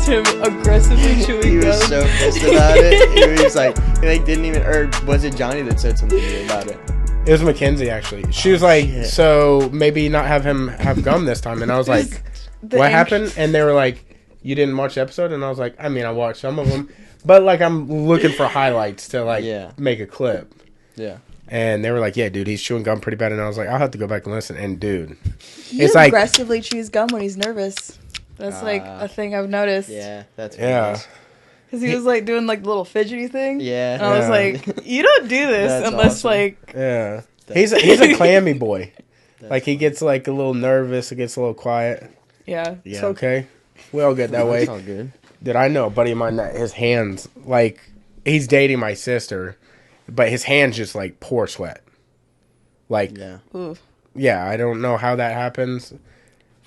him aggressively chewing He gum. was so pissed about it. He was like, didn't even, or was it Johnny that said something to me about it? It was Mackenzie, actually. She was like, shit. So maybe not have him have gum this time. And I was like, what happened? And they were like, you didn't watch the episode? And I was like, I mean, I watched some of them. But, like, I'm looking for highlights to, like, make a clip. Yeah. And they were like, yeah, dude, he's chewing gum pretty bad. And I was like, I'll have to go back and listen. And, dude, it's like... aggressively chews gum when he's nervous. That's, like, a thing I've noticed. Yeah, that's because he was, like, doing, like, the little fidgety thing. Yeah. And I was like, you don't do this unless, awesome. Like... Yeah. He's a clammy boy. Like, he gets, like, a little nervous. It gets a little quiet. Yeah. It's okay. We all get that way. That's all good. Dude, I know a buddy of mine that his hands, like, he's dating my sister, but his hands just, like, pour sweat. Like, yeah, I don't know how that happens. I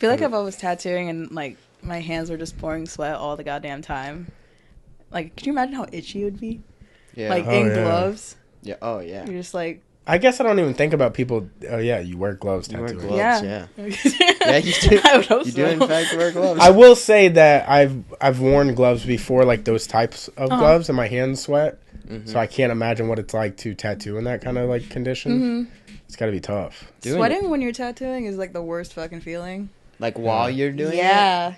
feel like if I was tattooing and, like, my hands were just pouring sweat all the goddamn time. Like, could you imagine how itchy it would be? Yeah. Like, in gloves. Yeah. Oh, yeah. You're just, like... I guess I don't even think about people. Oh yeah, you wear gloves tattooing. You wear gloves, yeah. Yeah, you do. I would hope you do in fact wear gloves. I will say that I've worn gloves before, like those types of gloves, and my hands sweat. Mm-hmm. So I can't imagine what it's like to tattoo in that kind of like condition. Mm-hmm. It's got to be tough. Sweating when you're tattooing is like the worst fucking feeling. Like while you're doing it? Yeah.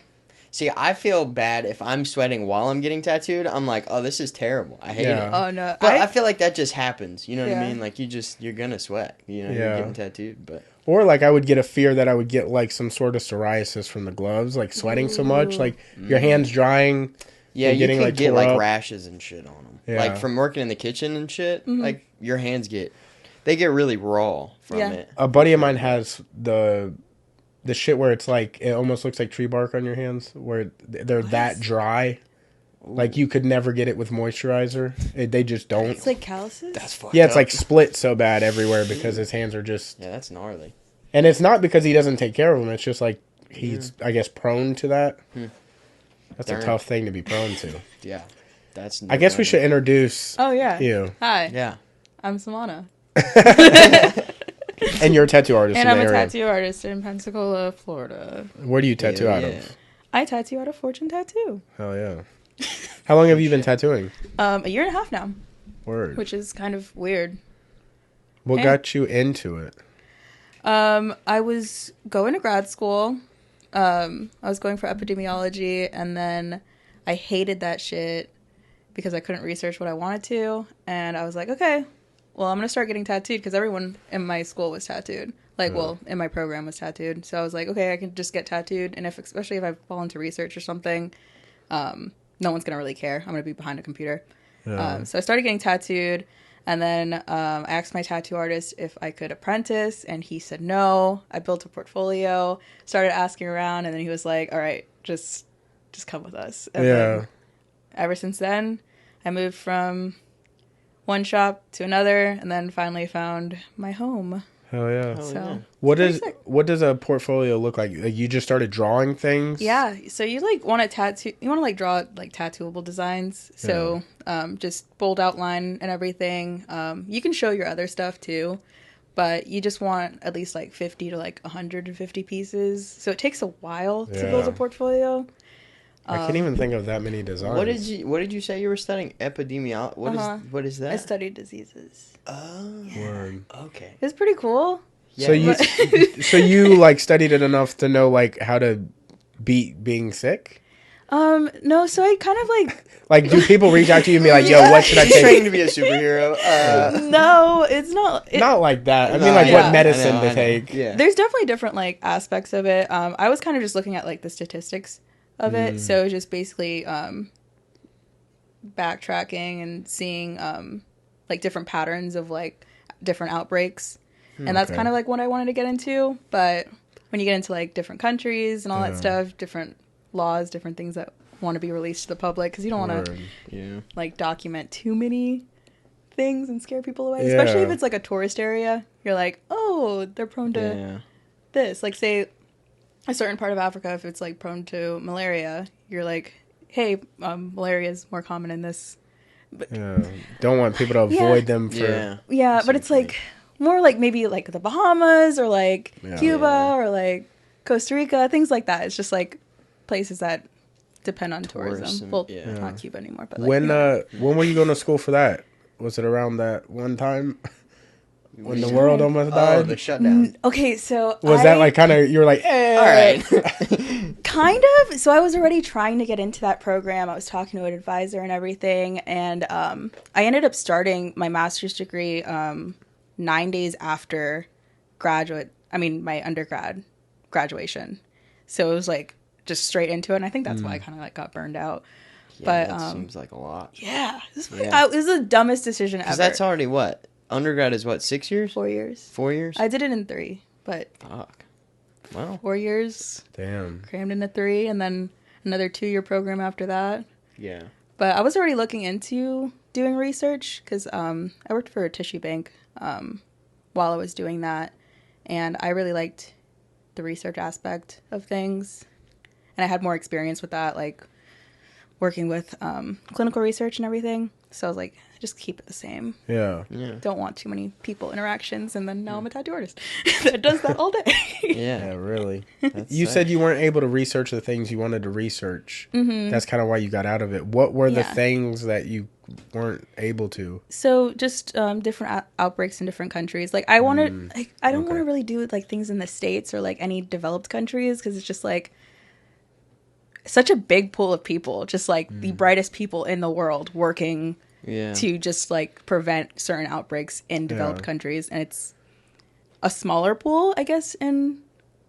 See, I feel bad if I'm sweating while I'm getting tattooed. I'm like, oh, this is terrible. I hate it. Oh, no. But I feel like that just happens. You know what I mean? Like, you're going to sweat. You know, you're getting tattooed. But or, like, I would get a fear that I would get, like, some sort of psoriasis from the gloves, like, sweating so much. Like, your hands drying. Yeah, you getting, can like, get, like, up. rashes and shit on them. Yeah. Like, from working in the kitchen and shit, like, your hands they get really raw from it. A buddy of mine has the shit where it's like, it almost looks like tree bark on your hands, where they're that dry. Ooh. Like, you could never get it with moisturizer. They just don't. It's like calluses? That's fucked Yeah, it's up. like split so bad everywhere because his hands are just... Yeah, that's gnarly. And it's not because he doesn't take care of them. It's just like, he's, I guess, prone to that. That's a tough thing to be prone to. Yeah. I guess we should introduce you. Hi. Yeah. I'm Samanah. And you're a tattoo artist and in I'm the a area. tattoo artist in Pensacola, Florida. Where do you tattoo out of? I tattoo out of Fortune Tattoo. Hell yeah. How long have you been tattooing? A year and a half now. Word. Which is kind of weird. What got you into it? I was going to grad school. I was going for epidemiology, and then I hated that shit because I couldn't research what I wanted to. And I was like, okay, well, I'm going to start getting tattooed because everyone in my school was tattooed. Like, well, in my program was tattooed. So I was like, okay, I can just get tattooed. And especially if I fall into research or something, no one's going to really care. I'm going to be behind a computer. Yeah. So I started getting tattooed. And then I asked my tattoo artist if I could apprentice. And he said no. I built a portfolio, started asking around. And then he was like, all right, just come with us. And then, ever since then, I moved from one shop to another, and then finally found my home. Hell yeah! So what does a portfolio look like? Like, you just started drawing things? Yeah. So you like want to tattoo? You want to like draw like tattooable designs. So just bold outline and everything. You can show your other stuff too, but you just want at least like 50 to like 150 pieces. So it takes a while to build a portfolio. I can't even think of that many designs. What did you say you were studying? Epidemiology? What is that? I studied diseases. Oh. Word. Okay. It's pretty cool. Yeah. So you like studied it enough to know like how to beat being sick? No, so I kind of like... Like, do people reach out to you and be like, yo, what should I take? Training to be a superhero. No, it's not. Not like that. I mean, like, what medicine to take. Yeah. There's definitely different, like, aspects of it. I was kind of just looking at, like, the statistics of it. So just basically backtracking and seeing, like, different patterns of, like, different outbreaks. And that's kind of, like, what I wanted to get into. But when you get into, like, different countries and all that stuff, different laws, different things that want to be released to the public, because you don't want to like document too many things and scare people away, especially if it's like a tourist area. You're like, oh, they're prone to this, like say a certain part of Africa, if it's like prone to malaria, you're like, hey, malaria is more common in this, but don't want people to avoid them for but it's like more like maybe like the Bahamas or like Cuba or like Costa Rica, things like that. It's just like places that depend on tourism. Well, not Cuba anymore. But like, when were you going to school for that? Was it around that one time when the world almost died? Oh, the shutdown. Okay, so was that like kind of, you were like, all right. Kind of. So I was already trying to get into that program. I was talking to an advisor and everything. And I ended up starting my master's degree 9 days after my undergrad graduation. So it was like just straight into it. And I think that's why I kind of like got burned out. Yeah, but that seems like a lot. Yeah. It was the dumbest decision ever. Because that's already what? Undergrad is what, 6 years? 4 years. 4 years? I did it in 3, but... Fuck. Wow. 4 years. Damn. Crammed into 3, and then another 2-year program after that. Yeah. But I was already looking into doing research, because I worked for a tissue bank while I was doing that. And I really liked the research aspect of things. And I had more experience with that, like working with clinical research and everything. So I was like, just keep it the same. Yeah. Don't want too many people interactions. And then now I'm a tattoo artist that does that all day. Yeah, really. You said you weren't able to research the things you wanted to research. Mm-hmm. That's kind of why you got out of it. What were the things that you weren't able to? So just different outbreaks in different countries. Like I wanted, I don't want to really do like things in the States or like any developed countries, because it's just like such a big pool of people, just like the brightest people in the world working to just like prevent certain outbreaks in developed countries. And it's a smaller pool, I guess, in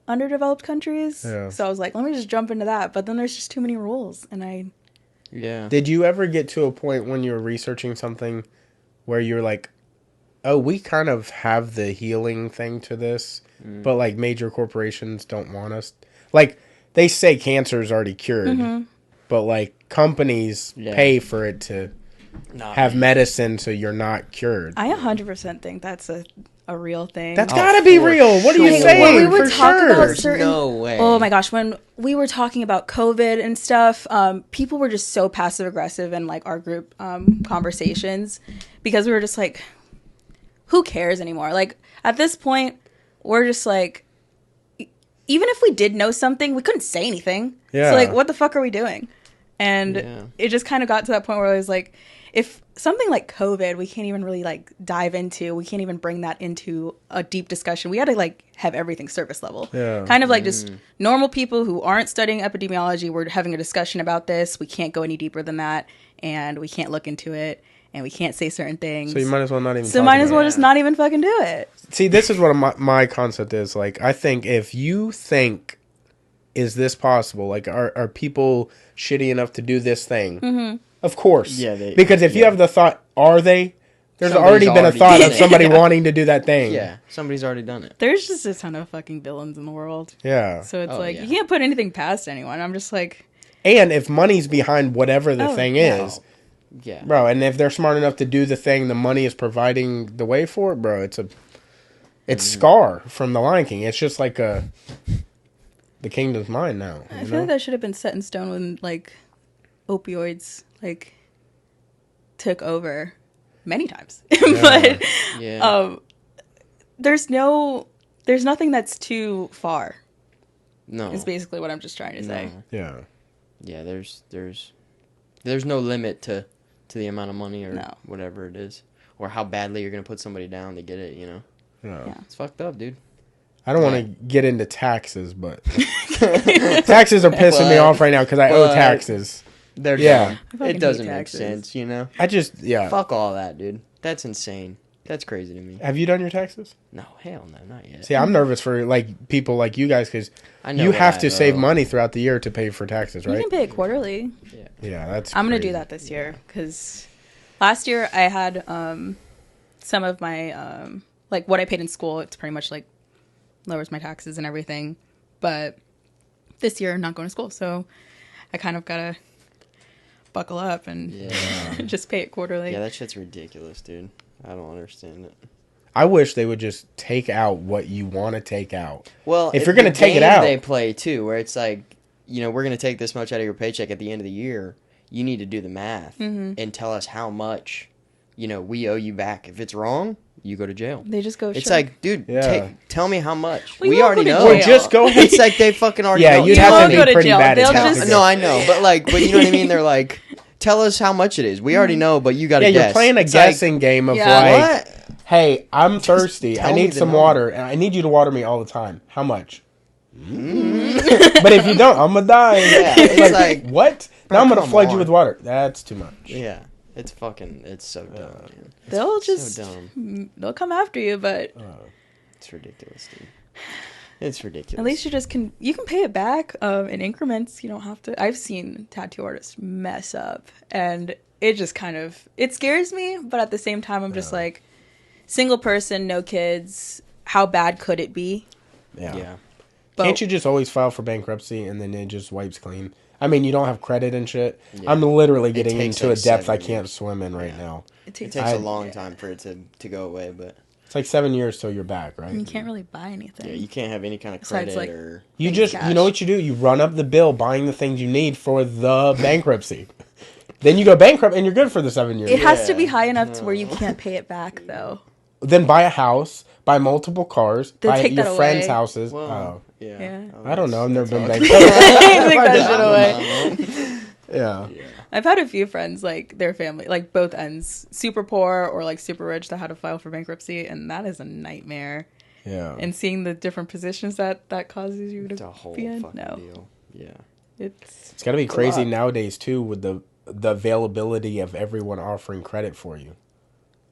underdeveloped countries. Yeah. So I was like, let me just jump into that. But then there's just too many rules. And Did you ever get to a point when you were researching something where you're like, oh, we kind of have the healing thing to this, but like major corporations don't want us? Like, they say cancer is already cured, but like companies pay for it to have medicine so you're not cured. I 100% think that's a real thing. That's gotta be real. What are you saying? When we were talking about certain, no way. Oh my gosh, when we were talking about COVID and stuff, people were just so passive aggressive in like our group conversations, because we were just like, who cares anymore? Like at this point, we're just like, even if we did know something, we couldn't say anything. Yeah. So like, what the fuck are we doing? And it just kind of got to that point where I was like, if something like COVID, we can't even really like dive into, we can't even bring that into a deep discussion. We had to like have everything surface level. Yeah. Kind of like just normal people who aren't studying epidemiology. We're having a discussion about this. We can't go any deeper than that. And we can't look into it. And we can't say certain things. So you might as well not even just not even fucking do it. See, this is what my concept is. Like, I think if you think, is this possible? Like, are people shitty enough to do this thing? Mm-hmm. Of course. Yeah. Because if you have the thought, are they? There's already been a thought of somebody wanting to do that thing. Yeah. Somebody's already done it. There's just a ton of fucking villains in the world. Yeah. So it's you can't put anything past anyone. I'm just like... And if money's behind whatever the thing is... Yeah, bro, and if they're smart enough to do the thing, the money is providing the way for it, bro. It's Scar from The Lion King. It's just like the kingdom's mine now. I feel like that should have been set in stone when like opioids like took over many times. But there's nothing that's too far. No, is basically what I'm just trying to say. Yeah, yeah. There's no limit to the amount of money or whatever it is, or how badly you're gonna put somebody down to get it. You know, yeah. It's fucked up, dude. I don't want to get into taxes, but taxes are pissing me off right now because I owe taxes. They're dumb. It doesn't make sense, you know. Fuck all that, dude. That's insane. That's crazy to me. Have you done your taxes? No, hell no, not yet. See, I'm nervous for like people like you guys because you have to save money throughout the year to pay for taxes, right? You can pay it quarterly. Yeah, that's. I'm gonna do that this year because last year I had some of my like what I paid in school. It's pretty much like lowers my taxes and everything, but this year I'm not going to school, so I kind of gotta buckle up and just pay it quarterly. Yeah, that shit's ridiculous, dude. I don't understand it. I wish they would just take out what you want to take out. Well, if you're going to take it out, they play too, where it's like, you know, we're going to take this much out of your paycheck at the end of the year. You need to do the math and tell us how much we owe you back. If it's wrong, you go to jail. They just go. It's like, dude, tell me how much. We already know. Or just go ahead. It's like they fucking already know. Yeah, you'd have to be pretty bad at that. No, I know, but you know what I mean. They're like, tell us how much it is. We already know, but you got to guess. Yeah, you're playing a guessing game of what? Hey, I'm thirsty. I need some water, and I need you to water me all the time. How much? But if you don't, I'm gonna die. Yeah, it's like what? Now I'm gonna flood you with water. That's too much. Yeah, it's so dumb, man. They'll they'll come after you, but it's ridiculous, dude. It's ridiculous. At least you can pay it back in increments. You don't have to. I've seen tattoo artists mess up, and it just it scares me. But at the same time, I'm just like, single person, no kids. How bad could it be? Yeah. But can't you just always file for bankruptcy and then it just wipes clean? I mean, you don't have credit and shit. Yeah. I'm literally getting into a depth I can't swim in right now. It takes a long time for it to go away, but it's like 7 years till you're back, right? You can't really buy anything. Yeah, you can't have any kind of credit or you know what you do? You run up the bill buying the things you need for the bankruptcy. Then you go bankrupt and you're good for the 7 years. It has to be high enough to where you can't pay it back, though. Then buy a house, buy multiple cars, buy your friends' houses. Well, yeah. I don't know. I've never been bankrupt. Take that shit away. Yeah. I've had a few friends, like, their family, like, both ends, super poor or, like, super rich that had to file for bankruptcy, and that is a nightmare. Yeah. And seeing the different positions that causes you to be in. Deal. Yeah. It's got to be crazy nowadays, too, with the availability of everyone offering credit for you.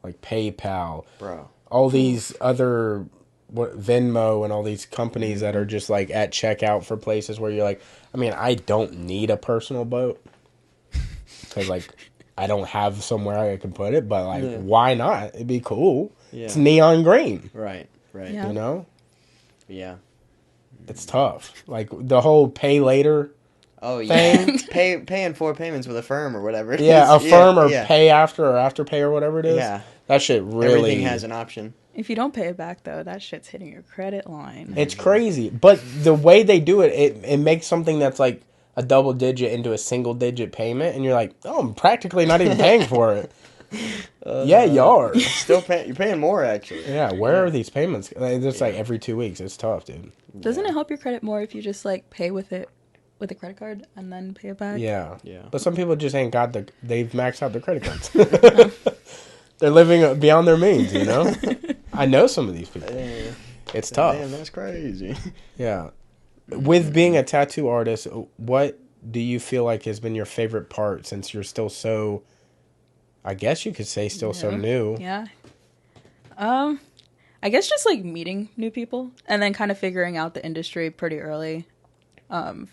Like PayPal, bro, all these other Venmo and all these companies that are just like at checkout for places where you're like, I mean, I don't need a personal boat because like I don't have somewhere I can put it, but like why not? It'd be cool. Yeah. It's neon green, right. Yeah. You know, yeah, it's tough. Like the whole pay later. Oh yeah, paying 4 payments with a firm or whatever. Yeah, a firm or pay after or afterpay or whatever it is. Yeah, that shit really. Everything has an option. If you don't pay it back though, that shit's hitting your credit line. It's crazy, but the way they do it, it makes something that's like a double digit into a single digit payment, and you're like, oh, I'm practically not even paying for it. Yeah, you are. Still paying. You're paying more actually. Yeah, where are these payments? It's like every 2 weeks. It's tough, dude. Doesn't it help your credit more if you just like pay with it? With a credit card and then pay it back? Yeah. But some people just ain't got they've maxed out their credit cards. They're living beyond their means, you know? I know some of these people. It's tough. Damn, that's crazy. Yeah. With being a tattoo artist, what do you feel like has been your favorite part since you're still so, I guess you could say so new? Yeah. I guess just like meeting new people and then kind of figuring out the industry pretty early.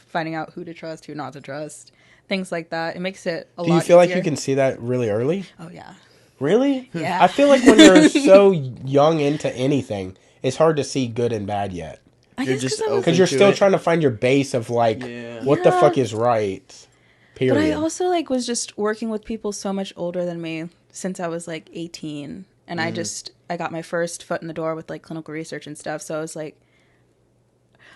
Finding out who to trust, who not to trust, things like that. It makes it a lot easier. Do you feel like you can see that really early? Oh, yeah. Really? Yeah. I feel like when you're so young into anything, it's hard to see good and bad yet. Because you're still trying to find your base of like, what the fuck is right, period. But I also like was just working with people so much older than me since I was like 18. And I got my first foot in the door with like clinical research and stuff. So I was like,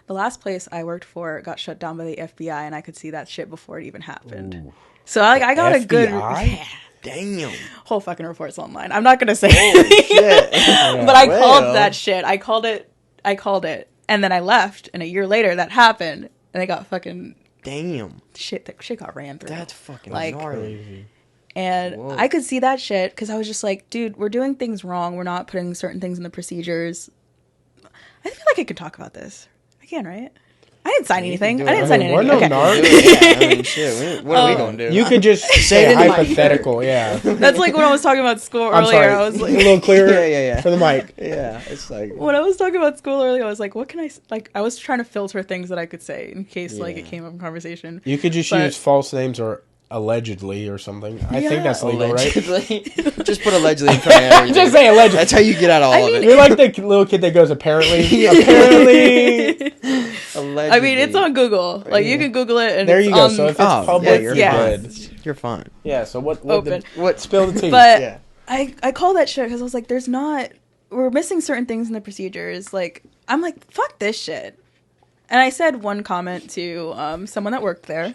the last place I worked for got shut down by the FBI, and I could see that shit before it even happened. Ooh. So I got FBI? A good... Yeah. Damn. Whole fucking report's online. I'm not going to say anything. But I called that shit. I called it. And then I left, and a year later that happened, and they got fucking... Damn. Shit got ran through. That's fucking gnarly. And I could see that shit, because I was just like, dude, we're doing things wrong. We're not putting certain things in the procedures. I feel like I could talk about this. I can, right? I didn't sign anything. I didn't sign anything. We're no narc. Shit. What are we going to do? You could just say hypothetical, yeah. That's like when I was talking about school earlier. I was like... A little clearer for the mic. Yeah, it's like... When I was talking about school earlier, I was like, what can I... Like, I was trying to filter things that I could say in case, like, it came up in conversation. You could just use false names or allegedly or something. I think that's legal, allegedly. Right? Just put allegedly in front of everything. Just say allegedly. That's how you get out of all of it. You're like the little kid that goes apparently. Apparently. Allegedly. I mean, it's on Google. Like, you can Google it. And there you go. So if it's public, you're good. You're fine. Yeah, so what spill the tea? But I call that shit because I was like, we're missing certain things in the procedures. Like, I'm like, fuck this shit. And I said one comment to someone that worked there.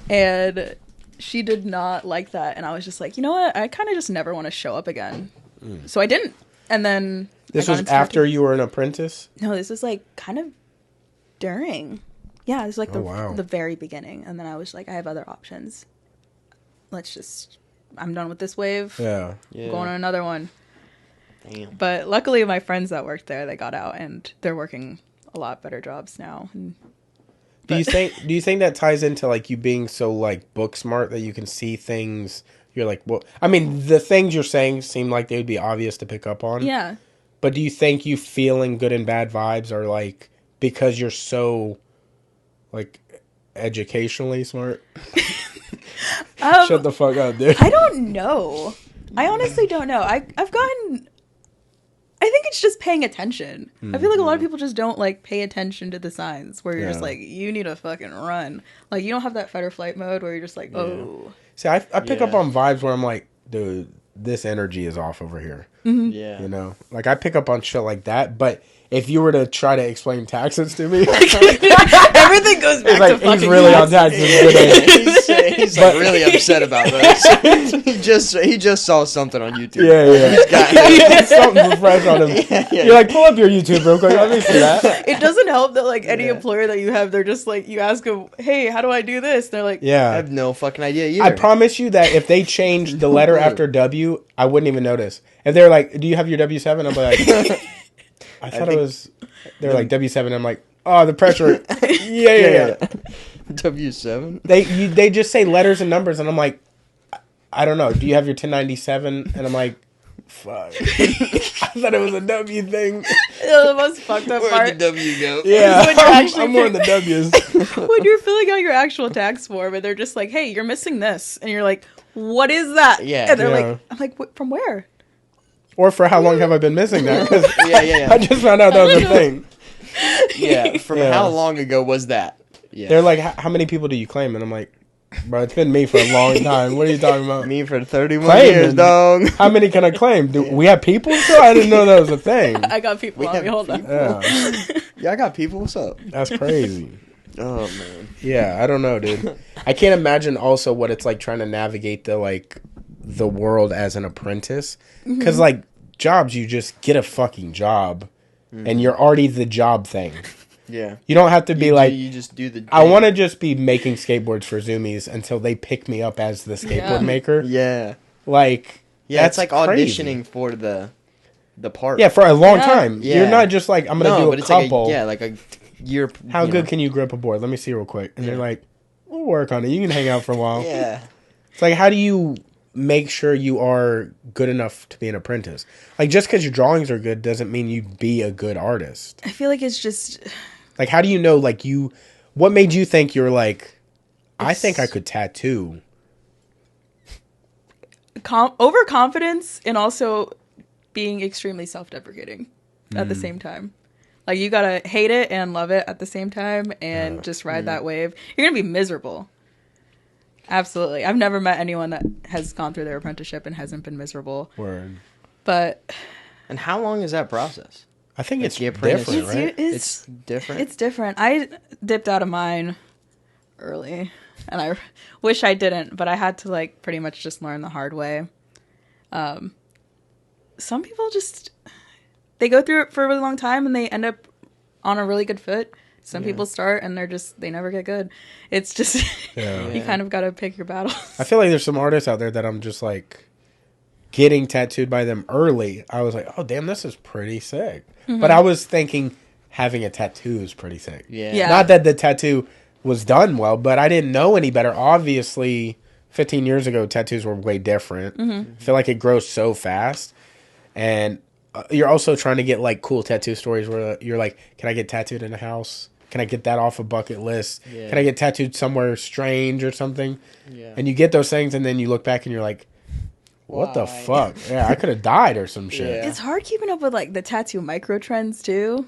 And she did not like that. And I was just like, you know what? I kind of just never want to show up again. So I didn't. And then... This was after you were an apprentice? No, this was like kind of during. Yeah, it was like the very beginning. And then I was like, I have other options. I'm done with this wave. Yeah. I'm going on another one. Damn. But luckily my friends that worked there, they got out and they're working a lot better jobs now. Do you think that ties into like you being so like book smart that you can see things? You're like, well, I mean, the things you're saying seem like they would be obvious to pick up on. Yeah. But do you think you feeling good and bad vibes are like because you're so like educationally smart? Shut the fuck up, dude. I don't know. I honestly don't know. I think it's just paying attention. I feel like a lot of people just don't like pay attention to the signs where you're just like, you need to fucking run. Like you don't have that fight or flight mode where you're just like, oh. See, I pick up on vibes where I'm like, dude, this energy is off over here. Mm-hmm. Yeah. You know? Like I pick up on shit like that, but if you were to try to explain taxes to me, everything goes back to fucking he's really on taxes today. he's like really upset about this. he just saw something on YouTube. Yeah. Something fresh on him. Yeah. You're like, pull up your YouTube real quick. Let me see that. It doesn't help that like any employer that you have, they're just like, you ask them, hey, how do I do this? They're like, I have no fucking idea either. I promise you that if they changed the letter after W, I wouldn't even notice. If they're like, do you have your W7? I'm like, I thought it was. They're like W7. I'm like, oh, the pressure. Yeah. W7. They just say letters and numbers, and I'm like, I don't know. Do you have your 1097? And I'm like, fuck. I thought it was a W thing. The most fucked up part. Where'd the W go? Yeah, I'm more in the W's. When you're filling out your actual tax form, and they're just like, hey, you're missing this, and you're like, what is that? Yeah. And they're like, I'm like, from where? Or for how long have I been missing that? Because yeah. I just found out that was a thing. Yeah, from how long ago was that? Yeah. They're like, how many people do you claim? And I'm like, bro, it's been me for a long time. What are you talking about? Me for 31 years, dog. How many can I claim? Do we have people still? I didn't know that was a thing. I got people on me. Hold on. Yeah, I got people. What's up? That's crazy. Oh, man. Yeah, I don't know, dude. I can't imagine also what it's like trying to navigate the world as an apprentice. Because, like, jobs, you just get a fucking job, and you're already the job thing. Yeah. You don't have to be you just do the... I want to just be making skateboards for Zoomies until they pick me up as the skateboard maker. Yeah. Like, yeah, that's it's like crazy. Auditioning for the part. Yeah, for a long time. Yeah. You're not just like, I'm going to do a couple. Like a year... How good can you grip a board? Let me see real quick. And they're like, we'll work on it. You can hang out for a while. Yeah. It's like, how do you make sure you are good enough to be an apprentice? Like, just because your drawings are good doesn't mean you'd be a good artist. I feel like it's just... Like, how do you know, like, what made you think you're like, I think I could tattoo? Overconfidence and also being extremely self-deprecating at the same time. Like, you gotta hate it and love it at the same time and just ride that wave. You're gonna be miserable. Absolutely. I've never met anyone that has gone through their apprenticeship and hasn't been miserable. Word. But... And how long is that process? I think it's different, right? It's different? It's different. I dipped out of mine early, and I wish I didn't, but I had to, like, pretty much just learn the hard way. Some people just... They go through it for a really long time, and they end up on a really good foot. Some people start, and they never get good. It's just... you kind of got to pick your battles. I feel like there's some artists out there that I'm just, like... Getting tattooed by them early, I was like, oh, damn, this is pretty sick. Mm-hmm. But I was thinking having a tattoo is pretty sick. Yeah. Not that the tattoo was done well, but I didn't know any better. Obviously, 15 years ago, tattoos were way different. Mm-hmm. I feel like it grows so fast. And you're also trying to get, like, cool tattoo stories where you're like, can I get tattooed in a house? Can I get that off a bucket list? Yeah. Can I get tattooed somewhere strange or something? Yeah. And you get those things, and then you look back and you're like, what the fuck? Yeah, I could have died or some shit. Yeah. It's hard keeping up with, like, the tattoo micro trends too.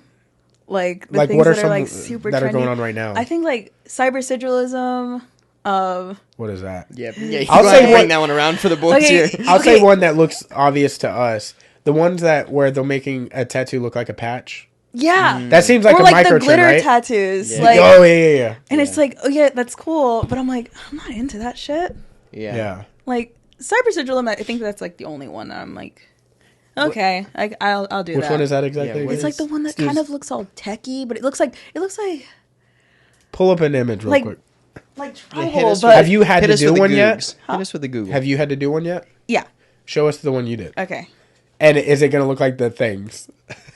Like the things that are like super that trendy. Are going on right now? I think like cyber sigilalism. What is that? Yeah. I'll say bring that one around for the boys here. I'll say one that looks obvious to us. The ones where they're making a tattoo look like a patch. Yeah, that seems like or a like micro the glitter trend, right? tattoos. Yeah. Like, oh yeah. And it's like, oh yeah, that's cool, but I'm like, I'm not into that shit. Yeah. Like Cyber Sigil, I think that's like the only one that I'm like, okay, I'll do that. Which one is that exactly? It's like the one that kind of looks all techy, but it looks like pull up an image real quick. Like tribal, but have you had to do one yet? Hit us with the Google. Have you had to do one yet? Yeah. Show us the one you did. Okay. And is it going to look like the things?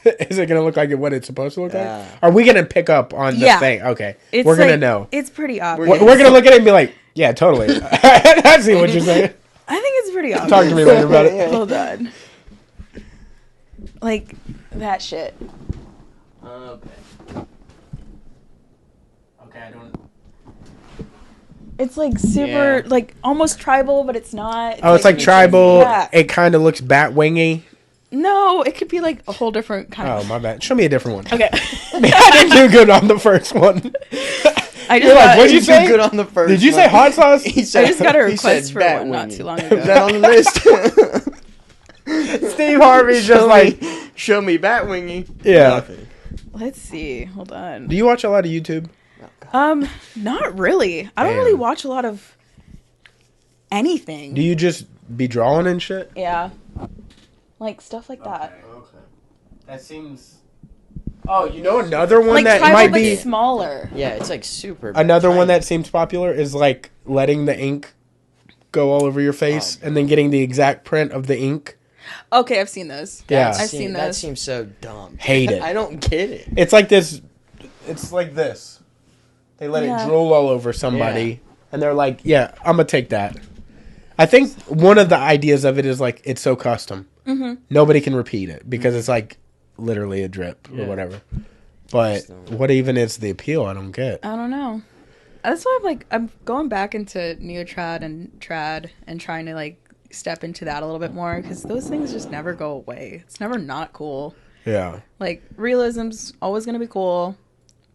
Is it going to look like what it's supposed to look like? Are we going to pick up on the thing? Okay. We're going to know. It's pretty obvious. We're going to look at it and be like, yeah, totally. I see what you're saying. I think it's pretty obvious. Talk to me later about it. Hold on. Like, that shit. Okay, I don't... It's like super, like almost tribal, but it's not. It's like tribal. Yeah. It kind of looks bat-wingy. No, it could be like a whole different kind of... Oh, my bad. Show me a different one. Okay. I didn't do good on the first one. You're like, what'd you say? Good on the first Did you say hot sauce? I just got a request for one not too long ago. Is that on the list? Steve Harvey's just like... Show me bat-wingy. Yeah. Nothing. Let's see. Hold on. Do you watch a lot of YouTube? Not really. I don't really watch a lot of anything. Do you just be drawing and shit? Yeah. Like stuff like that. Okay. That seems... Oh, you know another one like that tribal, might but be... smaller. Yeah, it's like super... Another one that seems popular is like letting the ink go all over your face and then getting the exact print of the ink. Okay, I've seen those. Yeah. I've seen those. That seems so dumb. Hate it. I don't get it. It's like this... It's like this. They let it drool all over somebody, and they're like, yeah, I'm going to take that. I think one of the ideas of it is like, it's so custom. Mm-hmm. Nobody can repeat it, because it's like literally a drip or whatever. But what even is the appeal? I don't get. I don't know. That's why I'm going back into neo-trad and trad and trying to like step into that a little bit more, because those things just never go away. It's never not cool. Yeah. Like, realism's always going to be cool,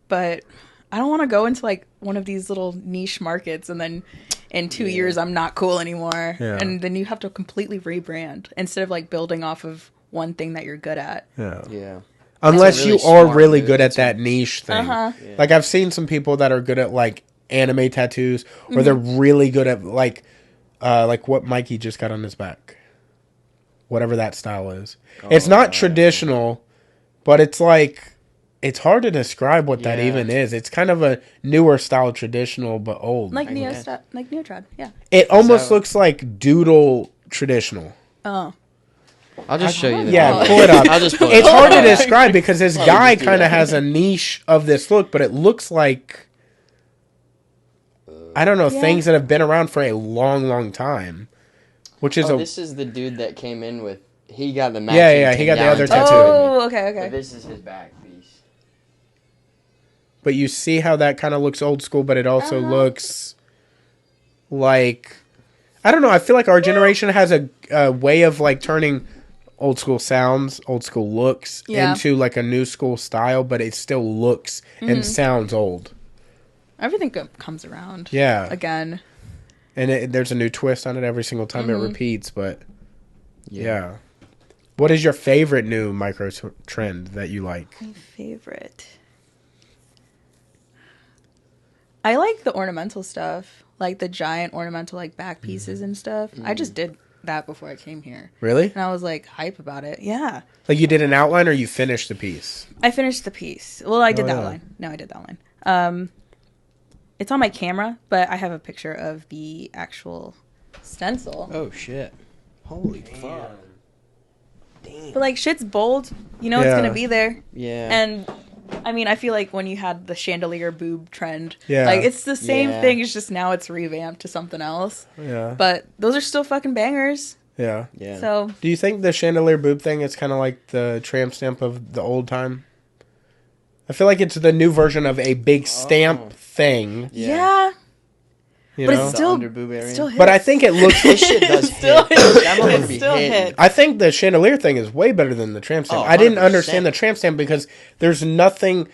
but I don't want to go into like one of these little niche markets and then in 2 years I'm not cool anymore. Yeah. And then you have to completely rebrand instead of like building off of one thing that you're good at. Yeah. Yeah. Unless really you are really good at that niche thing. Yeah. Like I've seen some people that are good at like anime tattoos, or they're really good at like what Mikey just got on his back. Whatever that style is. It's not traditional, but it's like... It's hard to describe what that even is. It's kind of a newer style, traditional, but old. Like neo-trad, yeah. It almost looks like doodle traditional. Oh. I'll just show you. Yeah, pull it up. I'll just pull it up. It's hard to describe because this guy kind of has a niche of this look, but it looks like, I don't know, things that have been around for a long, long time. Which is this is the dude that came in with, he got the matching. Yeah, he got the other tattoo. Oh, okay. But this is his back piece. But you see how that kind of looks old school, but it also looks like... I don't know. I feel like our generation has a way of like turning old school sounds, old school looks into like a new school style, but it still looks and sounds old. Everything comes around. Yeah. Again. And there's a new twist on it every single time it repeats, but yeah. What is your favorite new micro trend that you like? My favorite... I like the ornamental stuff, like the giant ornamental like back pieces and stuff. I just did that before I came here. Really? And I was like hype about it. Yeah. Like you did an outline or you finished the piece? I finished the piece. Well, I did the outline. No, I did the outline. It's on my camera, but I have a picture of the actual stencil. Oh shit. Holy fuck. Damn. But like shit's bold. You know it's going to be there. Yeah. And I mean, I feel like when you had the chandelier boob trend, like it's the same thing. It's just now it's revamped to something else. Yeah. But those are still fucking bangers. Yeah. Yeah. So, do you think the chandelier boob thing is kind of like the tramp stamp of the old time? I feel like it's the new version of a big stamp thing. Yeah. But it's still hits. But I think it looks... This shit does still hit. It still hits. I think the chandelier thing is way better than the tramp stamp. I didn't understand the tramp stamp because there's nothing...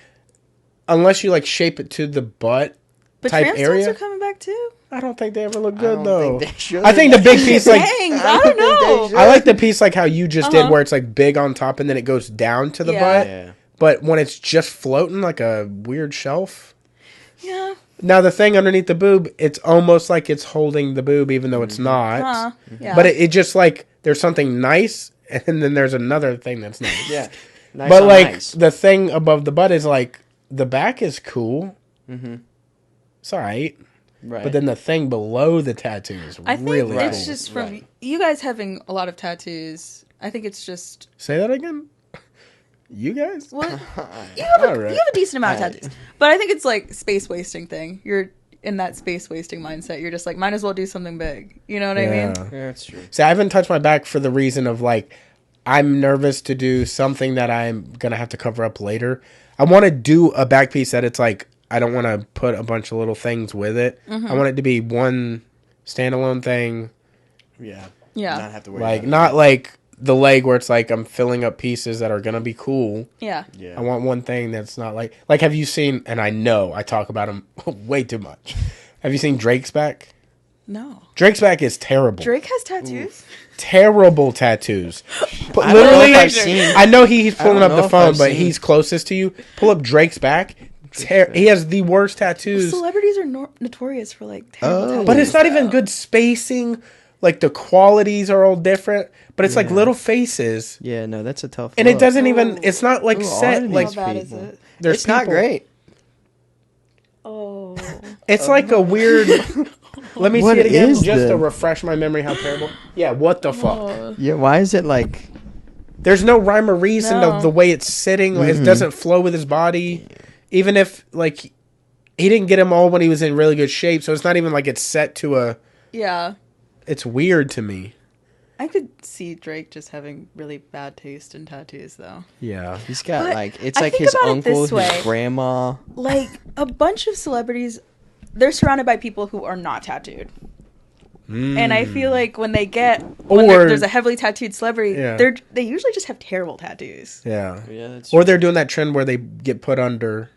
Unless you like shape it to the butt type area. But tramp stamps are coming back too? I don't think they ever look good though. I think the big piece like... I don't know. I like the piece like how you just did where it's like big on top and then it goes down to the butt. Yeah. But when it's just floating like a weird shelf... Yeah. Now the thing underneath the boob, it's almost like it's holding the boob, even though it's not. Yeah. But it just like there's something nice, and then there's another thing that's nice. Yeah. Nice but like nice. the thing above the butt is like the back is cool. Mm-hmm. It's alright. Right. But then the thing below the tattoo is I think really cool. it's just from you guys having a lot of tattoos. I think it's just. Say that again. You guys? Well, you have a decent amount of tattoos, but I think it's like space wasting thing. You're in that space wasting mindset. You're just like, might as well do something big. You know what I mean? Yeah, that's true. See, I haven't touched my back for the reason of like, I'm nervous to do something that I'm gonna have to cover up later. I want to do a back piece that it's like I don't want to put a bunch of little things with it. Mm-hmm. I want it to be one standalone thing. Yeah. Not have to worry like about not it. Like the leg where it's like I'm filling up pieces that are gonna be cool. Yeah. I want one thing that's not like have you seen? And I know I talk about him way too much. Have you seen Drake's back? No. Drake's back is terrible. Drake has tattoos. Oof. Terrible tattoos. But literally, I know he's pulling up the phone, but he's closest to you. Pull up Drake's back. He has the worst tattoos. Well, celebrities are notorious for like terrible tattoos. But it's not even good spacing. Like the qualities are all different, but it's like little faces. Yeah, no, that's a tough. And it doesn't even. It's not like set. Like how bad is it? It's not great. Oh. It's like a weird. Let me What see it again, is just to this? refresh my memory. How terrible! Yeah, what the fuck? Yeah, why is it like? There's no rhyme or reason No. of the way it's sitting. It doesn't flow with his body. Even if like he didn't get him all when he was in really good shape, so it's not even like it's set to a. Yeah. It's weird to me. I could see Drake just having really bad taste in tattoos, though. Yeah, He's got But like it's I like think his about it uncle, this way. his grandma. Like a bunch of celebrities, they're surrounded by people who are not tattooed. And I feel like when there's a heavily tattooed celebrity, they usually just have terrible tattoos. Yeah. That's Or they're doing that trend where they get put under.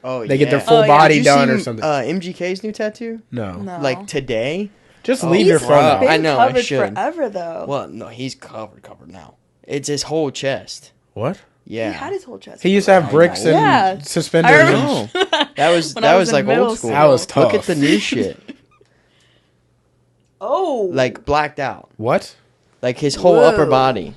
Oh, they get their full body done or something. MGK's new tattoo? No. Like today? Just leave your phone out. I know, I covered should. forever though. Well, no, he's covered now. It's his whole chest. What? Yeah. He had his whole chest. He used to have bricks and suspenders. I No. That was like old school. That was tough. Look at the new shit. Oh. Like blacked out. What? Like his whole upper body.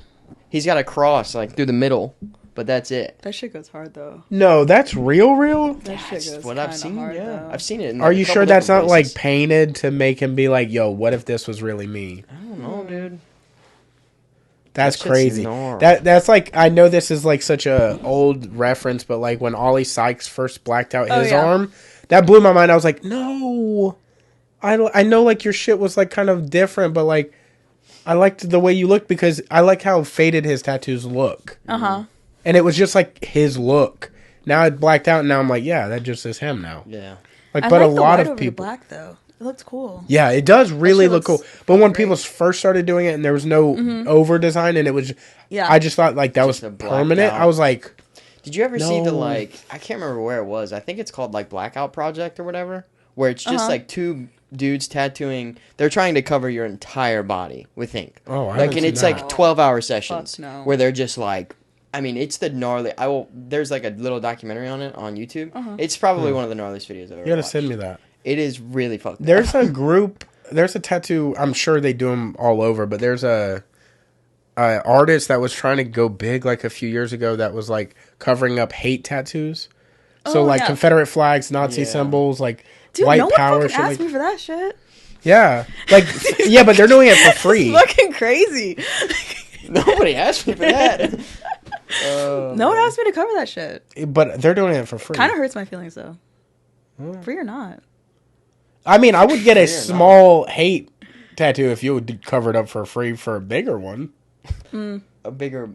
He's got a cross like through the middle, but that's it. That shit goes hard though. No, that's real? That shit That's goes what I've seen. hard, Yeah, though. I've seen it. In, Are like, you a couple sure that's not different places. like painted to make him be like, yo, what if this was really me? I don't know, dude. That's That shit's crazy. gnarly. That's like, I know this is like such a old reference, but like when Ollie Sykes first blacked out his arm, that blew my mind. I was like, no, I know like your shit was like kind of different, but like I liked the way you looked because I like how faded his tattoos look. And it was just like his look. Now it blacked out, and now I'm like, yeah, that just is him now. Yeah. Like, I but like a the lot white of over the people. black though. It looks cool. Yeah, it does really look cool. But when great. people first started doing it, and there was no over design, and it was, I just thought like that Just was a blacked permanent. out. I was like, Did you ever see the No. like? I can't remember where it was. I think it's called like Blackout Project or whatever, where it's just like two dudes tattooing. They're trying to cover your entire body with ink. Oh, I like, haven't and seen it's that. like 12-hour sessions no. where they're just like. I mean, it's the gnarly. There's like a little documentary on it on YouTube. It's probably one of the gnarliest videos I've ever you gotta watched. send me that. It is really fucked up. There's a group. There's a tattoo. I'm sure they do them all over, but there's a artist that was trying to go big like a few years ago that was like covering up hate tattoos. So like Confederate flags, Nazi symbols, like Dude, white no power. one Shit fucking asked like, me for that shit. yeah, like yeah, but they're doing it for free. It's fucking crazy. Nobody asked me for that. No one asked me to cover that shit. But they're doing it for free. Kind of hurts my feelings though. Free or not? I mean, I would get a small hate tattoo if you would cover it up for free for a bigger one. A bigger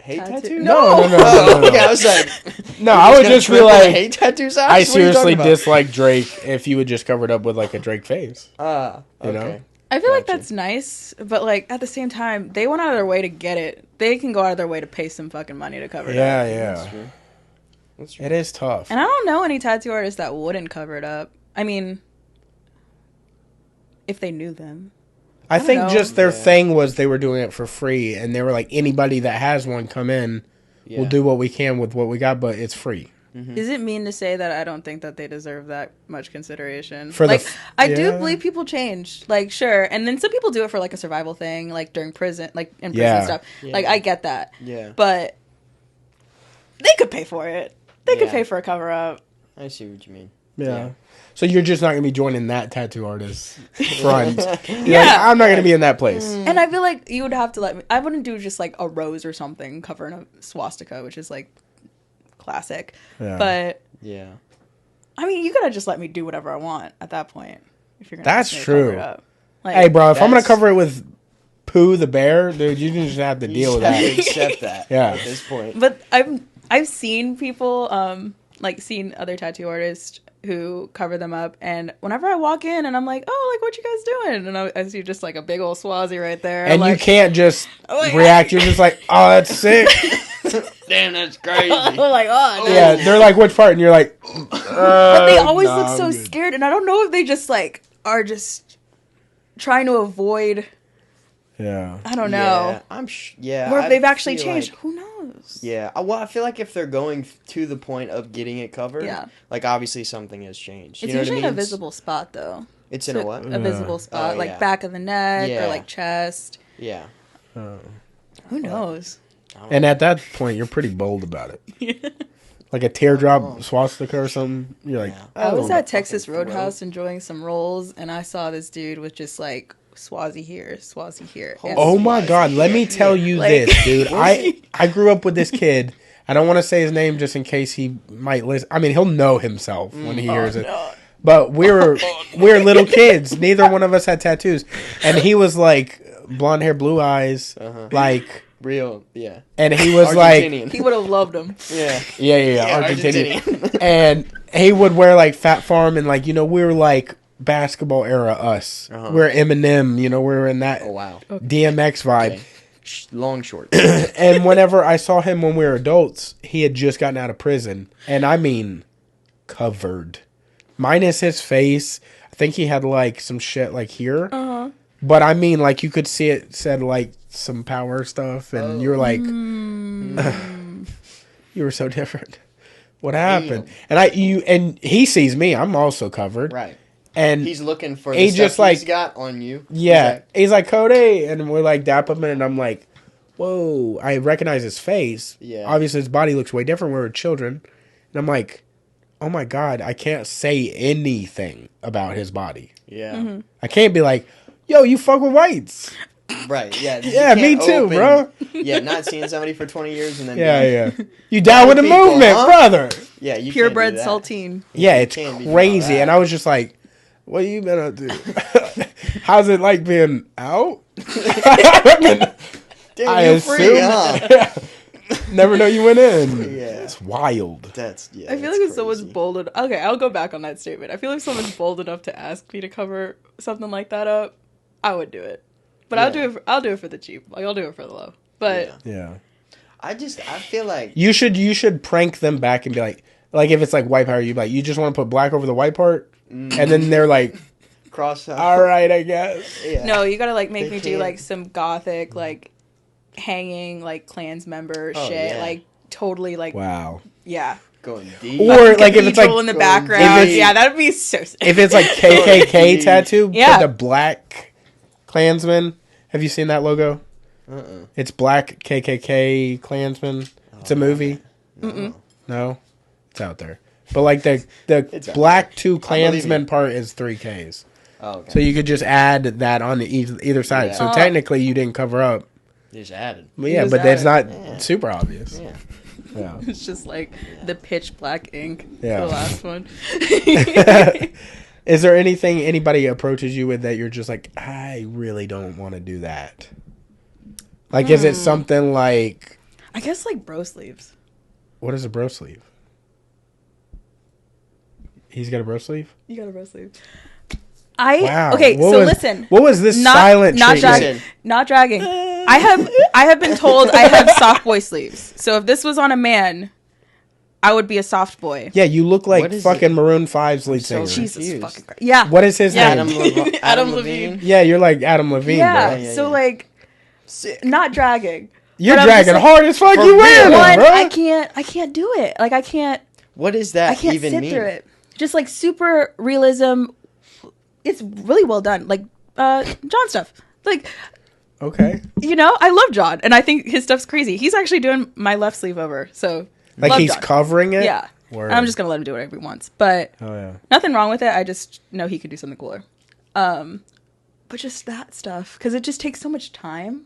hate tattoo? No. Okay, I was like, No, I would just be like, hate tattoos. I seriously dislike Drake if you would just cover it up with like a Drake face. Okay. You know? I feel like that's nice, but like at the same time, they went out of their way to get it. They can go out of their way to pay some fucking money to cover it up. Yeah. That's true. It is tough. And I don't know any tattoo artists that wouldn't cover it up. I mean, if they knew them. I think know. just their thing was they were doing it for free, and they were like, anybody that has one come in, we'll do what we can with what we got, but it's free. Is it mean to say that I don't think that they deserve that much consideration? For I do believe people change. Like, sure. And then some people do it for, like, a survival thing, like, during prison, like, in prison stuff. Yeah. Like, I get that. Yeah. But they could pay for it. They could pay for a cover-up. I see what you mean. Yeah. So you're just not going to be joining that tattoo artist front. I'm not going to be in that place. And I feel like you would have to let me... I wouldn't do just, like, a rose or something covering a swastika, which is, like, classic. Yeah. But... Yeah. I mean, you gotta just let me do whatever I want at that point. If you're gonna That's true. Cover it up. Like, hey, bro, if I'm gonna cover it with Pooh the bear, dude, you just have to deal with that. You have to accept that. At this point. But I've seen people like seen other tattoo artists who cover them up, and whenever I walk in and I'm like, oh, like, what you guys doing? And I see just like a big old swazi right there, and like, you can't just react. You're just like, oh, that's sick. Damn, that's crazy. I'm like, oh, yeah, they're like, which part? And you're like, but they always look so scared, and I don't know if they just like are just trying to avoid. Yeah, I don't know. Yeah, or if they've actually changed. Like, who knows? Yeah, well, I feel like if they're going to the point of getting it covered, like obviously something has changed. It's you know usually what I mean? in a visible spot, though. It's in a what? A visible spot, like back of the neck or like chest. Yeah. Who knows? And at that point, you're pretty bold about it. Like a teardrop swastika or something. You're like, I was at Texas Roadhouse enjoying some rolls, and I saw this dude with just like Swazi here. Oh my God, let me tell you this, dude. I grew up with this kid. I don't want to say his name just in case he might listen. I mean, he'll know himself when he hears it. But we're little kids. Neither one of us had tattoos. And he was like blonde hair, blue eyes, like real, yeah. And he was like, he would have loved him. Yeah, Argentinian. And he would wear like Fat Farm and like, you know, we were like basketball era us. We're Eminem, you know, we were in that DMX vibe. Okay. Long shorts. And whenever I saw him when we were adults, he had just gotten out of prison, and I mean covered, minus his face. I think he had like some shit like here, but I mean like you could see it said like some power stuff, and you were like, you were so different. What happened? Damn. And he sees me. I'm also covered, right? And he's looking for the stuff he's got on you. Yeah. He's like, Cody. And we're like, dap him. And I'm like, whoa. I recognize his face. Yeah. Obviously, his body looks way different. We were children. And I'm like, oh my God. I can't say anything about his body. Yeah. I can't be like, yo, you fuck with whites. Right. Yeah. Yeah, me too, bro. Yeah. Not seeing somebody for 20 years and then. Yeah. You down with the movement, brother. Yeah. You purebred saltine. Yeah. It's crazy. And I was just like, what you been up to? How's it like being out? Damn, you're free, huh? Never know you went in. Yeah. It's wild. I feel like if someone's bold enough... Okay, I'll go back on that statement. I feel like if someone's bold enough to ask me to cover something like that up, I would do it. But I'll do it for the cheap. Like, I'll do it for the low. But... Yeah. I feel like... You should prank them back and be like if it's like white power, you be like, you just want to put black over the white part? And then they're like, cross out. All right, I guess. Yeah. No, you gotta like make me do like some gothic like hanging like Klans member shit, like totally like wow, yeah, going deep. Or like if it's like in the background, yeah, that'd be so sick. If it's like KKK tattoo, put the black Klansman. Have you seen that logo? It's black KKK Klansman. It's a movie. No, it's out there. But like the black two Klansmen part is 3 Ks. Oh, okay. So you could just add that on the either side. Yeah. So technically you didn't cover up. You just added. But yeah, but that's not super obvious. Yeah. It's just like the pitch black ink. Yeah. The last one. Is there anything anybody approaches you with that you're just like, I really don't want to do that? Like, is it something like... I guess like bro sleeves. What is a bro sleeve? He's got a bro sleeve? You got a bro sleeve. Wow. Okay, listen. What was this silent treatment? Not dragging. I have been told I have soft boy sleeves. So if this was on a man, I would be a soft boy. Yeah, you look like fucking Maroon 5's lead singer. Jesus fucking Christ. Yeah. What is his name? Adam Levine. Yeah, you're like Adam Levine, bro. Yeah, so like, not dragging. You're dragging hard as fuck. You win, bro. I can't do it. Like I can't. What is that I can't even sit mean? through it. Just like super realism. It's really well done. Like John stuff. Like, Okay. you know, I love John, and I think his stuff's crazy. He's actually doing my left sleeve over, so Like love he's John. covering it? Yeah. Word. I'm just gonna let him do whatever he wants, but nothing wrong with it. I just know he could do something cooler. But just that stuff, because it just takes so much time.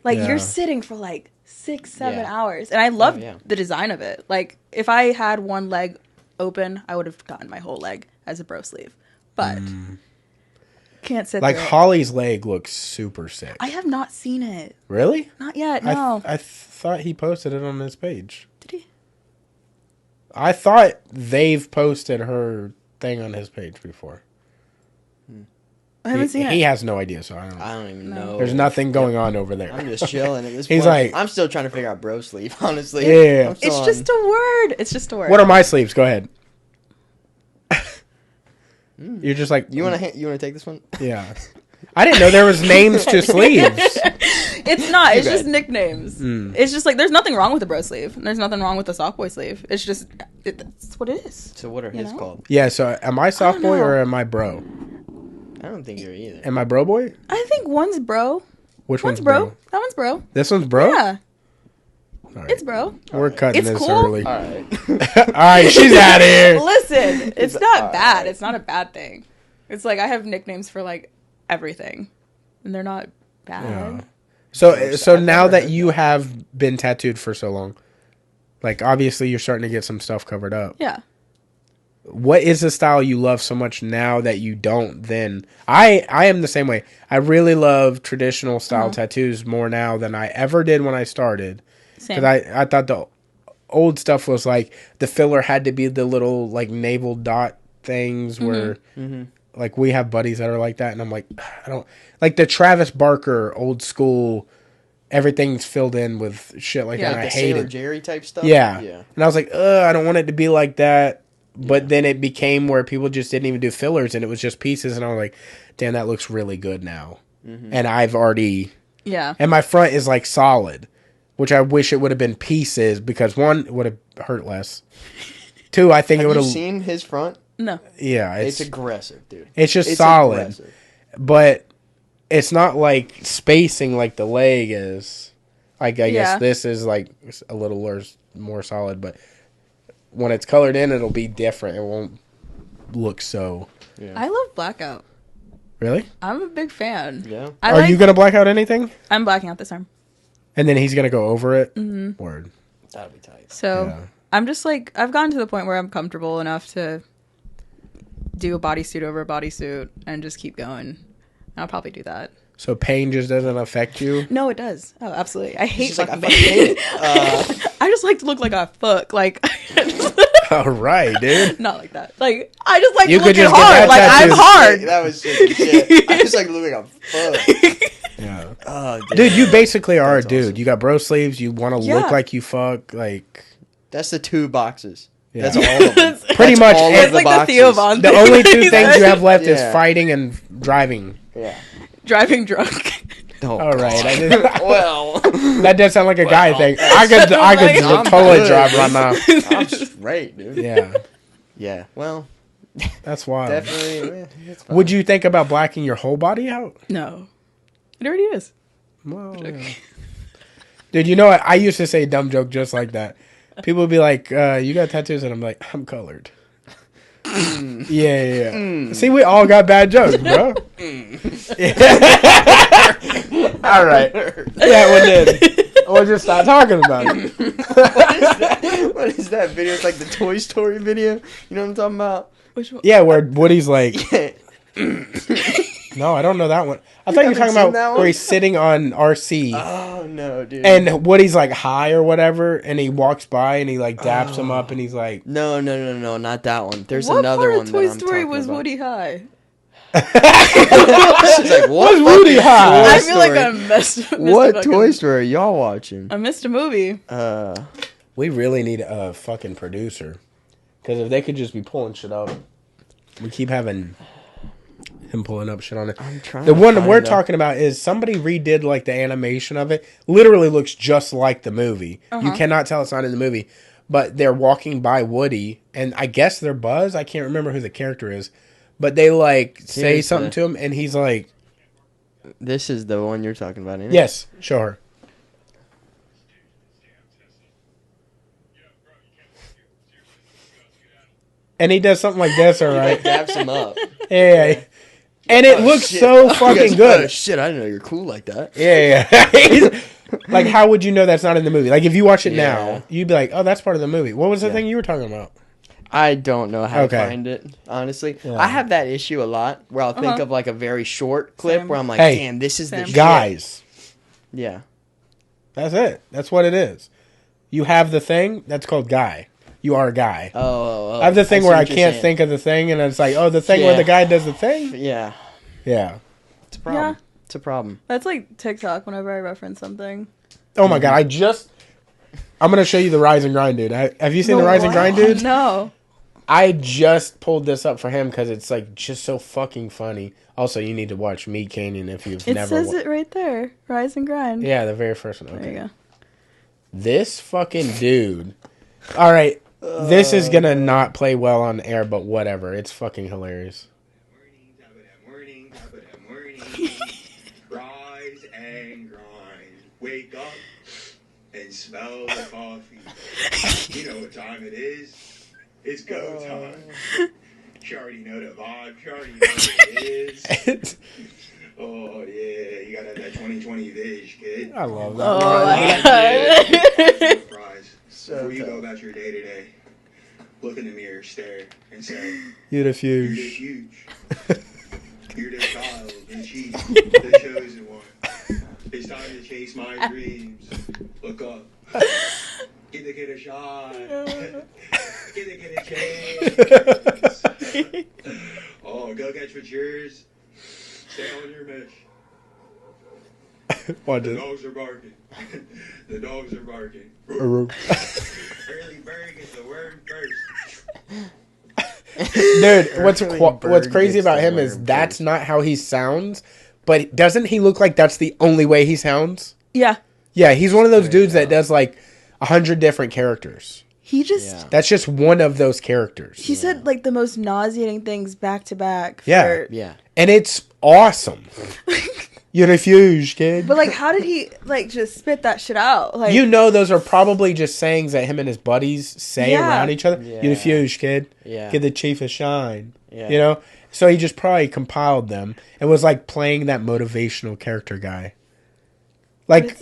Like you're sitting for like 6-7 hours, and I love the design of it. Like if I had one leg open, I would have gotten my whole leg as a bro sleeve, but can't sit like through it. Holly's leg looks super sick. I have not seen it. Really? Not yet. No. I thought he posted it on his page. Did he? I thought they've posted her thing on his page before. I haven't seen it. He has no idea, so I don't even know. There's nothing going on over there. I'm just chilling at this He's point. like, I'm still trying to figure out bro sleeve, honestly. Yeah. It's just a word. It's just a word. What are my sleeves? Go ahead. You're just like, You want to take this one? Yeah. I didn't know there was names to sleeves. It's not. It's just nicknames. It's just like there's nothing wrong with a bro sleeve. There's nothing wrong with a sock boy sleeve. It's just that's what it is. So what are his called? Yeah, so am I soft boy or am I bro? I don't think you're either. Am I bro boy? I think one's bro. Which one's bro? That one's bro. This one's bro? Yeah. Right. It's bro. We're cutting It's this cool. early. All right. All right, she's out of here. Listen, it's not bad. right. It's not a bad thing. It's like I have nicknames for like everything, and they're not bad. Yeah. So now that you have been tattooed for so long, like obviously you're starting to get some stuff covered up. Yeah. What is the style you love so much now that you don't then? I am the same way. I really love traditional style tattoos more now than I ever did when I started. Same. Because I thought the old stuff was like the filler had to be the little like navel dot things where like we have buddies that are like that, and I'm like, I don't like the Travis Barker old school. Everything's filled in with shit like that. And Like I the hate Sailor it. Jerry type stuff. Yeah. Yeah. And I was like, I don't want it to be like that. But then it became where people just didn't even do fillers, and it was just pieces. And I was like, damn, that looks really good now. And I've already... Yeah. And my front is like solid, which I wish it would have been pieces because one, it would have hurt less. Two, I think it would Have have... you seen his front? No. Yeah. It's aggressive, dude. It's just solid. Aggressive. But it's not like spacing like the leg is. Like, I guess this is like a little more solid, but when it's colored in, it'll be different. It won't look so. Yeah. I love blackout. Really? I'm a big fan. Yeah. Are you going to black out anything? I'm blacking out this arm. And then he's going to go over it? Mm-hmm. Word. That'll be tight. So I'm just like, I've gotten to the point where I'm comfortable enough to do a bodysuit over a bodysuit and just keep going. I'll probably do that. So pain just doesn't affect you? No, it does. Oh, absolutely. I hate Like, I fucking fucking hate it. I just like to look like a fuck. Like, All right, dude. not like that. Like, I just like You could looking just get hard. that Like, I'm tattoo. hard. That was sick shit. I just like looking like a fuck. Yeah. Oh, Dude, you basically are a That's dude. awesome. You got bro sleeves. You want to Yeah. look like you fuck. Like, That's the 2 boxes. Yeah. That's all of them. Pretty much all It's of like boxes. the Theo Von the thing. only two things you have left is Yeah. fighting and driving. Yeah. Driving drunk. Oh, All right. well, That does sound like a guy thing. I could I'm totally good, drive dude. right now. I'm straight, dude. Yeah. Yeah. Well, That's wild. definitely. It's fine. Would you think about blacking your whole body out? No. It already is. Well, yeah. Dude, you know what? I used to say a dumb joke just like that. People would be like, you got tattoos? And I'm like, I'm colored. Yeah. See, we all got bad jokes, bro. All right. That one did. We'll just stop talking about it. What is that video? It's like the Toy Story video. You know what I'm talking about? Which one? Yeah, where Woody's like, Yeah. no, I don't know that one. I thought you were talking haven't seen about that where one? he's sitting on RC. Oh no, dude. And Woody's like high or whatever, and he walks by and he like daps him up, and he's like, No, not that one. There's What another part one of Toy that I'm Story talking was about. Woody high? She's like, what What's Woody fucking high? Toy I feel like Story? I missed What a Toy fucking- Story are y'all watching? I missed a movie. we really need a fucking producer, because if they could just be pulling shit up, we keep having him pulling up shit on it. I'm trying. The to one find we're the- talking about is somebody redid like the animation of it. Literally looks just like the movie. You cannot tell it's not in the movie, but they're walking by Woody, and I guess they're Buzz. I can't remember who the character is, but they like say something to him, and he's like, "This is the one you're talking about, isn't it?" Yes, show her. And he does something like this, all right? Daps him up. Yeah. And it looks so fucking good. Oh, shit, I didn't know you're cool like that. Yeah. Like, how would you know that's not in the movie? Like, if you watch it now, you'd be like, oh, that's part of the movie. What was the thing you were talking about? I don't know how to find it, honestly. Yeah. I have that issue a lot where I'll think of, like, a very short clip where I'm like, damn, this is the shit. Guys. Yeah. That's it. That's what it is. You have the thing, that's called guy. You are a guy. Oh. I have the thing where I can't think of the thing, and it's like, oh, the thing where the guy does the thing? Yeah. Yeah. It's a problem. Yeah. It's a problem. That's like TikTok whenever I reference something. Oh my god, I'm going to show you the Rise and Grind Dude. Have you seen the Rise and Grind Dude? No. I just pulled this up for him because it's like just so fucking funny. Also, you need to watch Meat Canyon if you've never... It says it right there. Rise and Grind. Yeah, the very first one. Okay. There you go. This fucking dude... Alright, this is going to not play well on air, but whatever. It's fucking hilarious. Morning. Rise and grind. Wake up and smell the coffee. You know what time it is. It's go time. You already know the vibe. You already know what it is. Oh, yeah. You got to have that 2020 Vish, kid. I love that. Oh, my God. Surprise. Before you go about your day-to-day, look in the mirror, stare, and say, You're the You're huge. the huge. You're the child, the chief, the chosen one. It's time to chase my dreams. Look up. Give the kid a shot. Give the kid a chance. Oh, go get what's yours. Stay on your mesh. The dogs are barking. The dogs are barking. Early bird gets the worm first. Dude, what's crazy about him is that's not how he sounds, but doesn't he look like that's the only way he sounds? Yeah. Yeah, he's one of those dudes that does like 100 different characters. He just... That's just one of those characters. He said like the most nauseating things back to back. Yeah. And it's awesome. You're a huge kid. But like, how did he like just spit that shit out? Like, you know, those are probably just sayings that him and his buddies say around each other. Yeah. You're a huge kid. Yeah. Give the chief a shine. Yeah. You know? So he just probably compiled them and was like playing that motivational character guy. Like,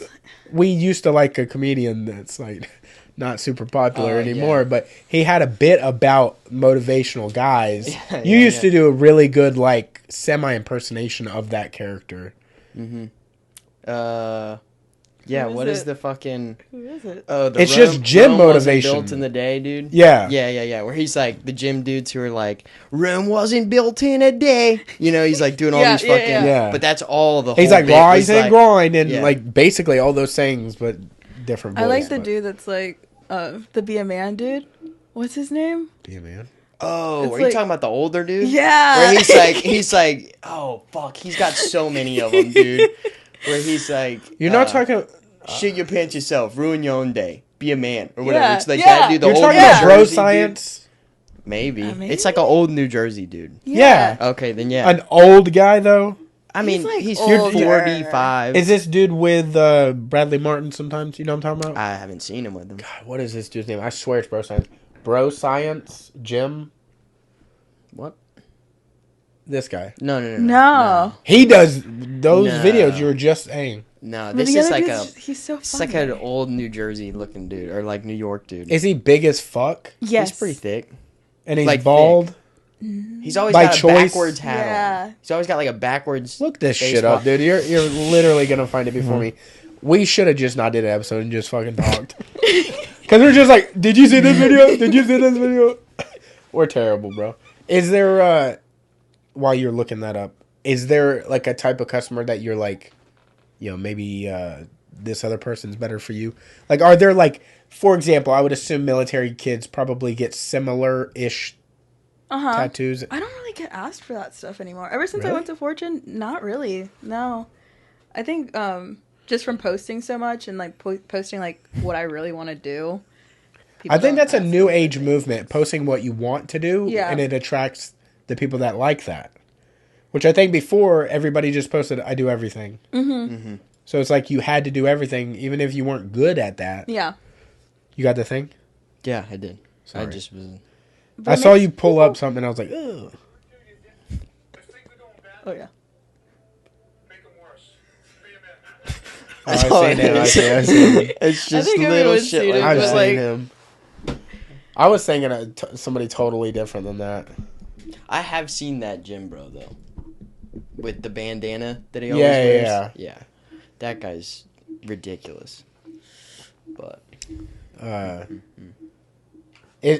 we used to like a comedian that's like not super popular anymore, but he had a bit about motivational guys. You used to do a really good like semi-impersonation of that character. Mm-hmm. What is the fucking... Who is it? It's just gym motivation. Built in the day, dude. Yeah. Where he's like the gym dudes who are like, Rome wasn't built in a day. You know, he's like doing all these fucking... Yeah. But that's all the whole He's like, bit rise and grind, and like basically all those sayings, but different voice. I like the dude that's like, the Be a Man dude. What's his name? Be a Man. Oh, are you talking about the older dude? Yeah. Where he's like, oh, fuck, he's got so many of them, dude. Where he's like... You're not talking... shit your pants yourself, ruin your own day, be a man, or whatever. Yeah. It's like that dude, the You're old talking New about Bro Jersey Science? Dude. Maybe. It's like an old New Jersey dude. Yeah. Okay, then yeah. An old guy, though? I mean, he's 45. Is this dude with Bradley Martin sometimes? You know what I'm talking about? I haven't seen him with him. God, what is this dude's name? I swear it's Bro Science. Bro Science? Jim? What? This guy. No. He does those videos you were just saying. No, this is like he's so funny. It's like an old New Jersey looking dude, or like New York dude. Is he big as fuck? Yes. He's pretty thick. And he's like bald? Thick. He's always got a backwards hat on. He's always got like a backwards... Look this shit up, dude. You're literally going to find it before me. We should have just not did an episode and just fucking talked. Because we're just like, did you see this video? Did you see this video? We're terrible, bro. Is there, while you're looking that up, is there like a type of customer that you're like, you know, maybe this other person's better for you? Like, are there like, for example, I would assume military kids probably get similar-ish tattoos. I don't really get asked for that stuff anymore. Ever since I went to Fortune, not really. No. I think just from posting so much and like posting like what I really want to do, I think that's a new age movement, posting what you want to do, and it attracts the people that like that. Which I think before, everybody just posted, I do everything. So it's like you had to do everything, even if you weren't good at that. Yeah. You got the thing? Yeah, I did. Sorry. I just was... I saw you pull up something, and I was like, ugh. Oh, yeah. I seen him. I seen him. It's just little shit like I've that. seen him. I was thinking somebody totally different than that. I have seen that gym bro, though. With the bandana that he always wears. Yeah. That guy's ridiculous. But...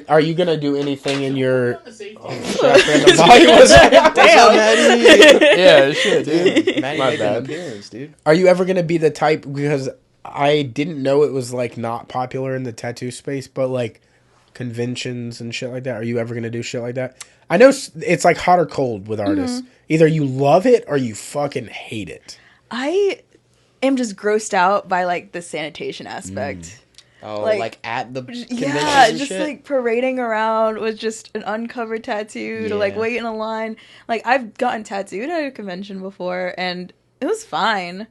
are you going to do anything in your... Damn. Yeah, shit, dude. Maddie My made bad. an appearance, dude. Are you ever going to be the type... Because I didn't know it was, like, not popular in the tattoo space, but, like, conventions and shit like that. Are you ever going to do shit like that? I know it's, like, hot or cold with artists. Either you love it or you fucking hate it. I am just grossed out by, like, the sanitation aspect. Oh, like at the convention just shit? like parading around with just an uncovered tattoo to like wait in a line. Like I've gotten tattooed at a convention before and it was fine,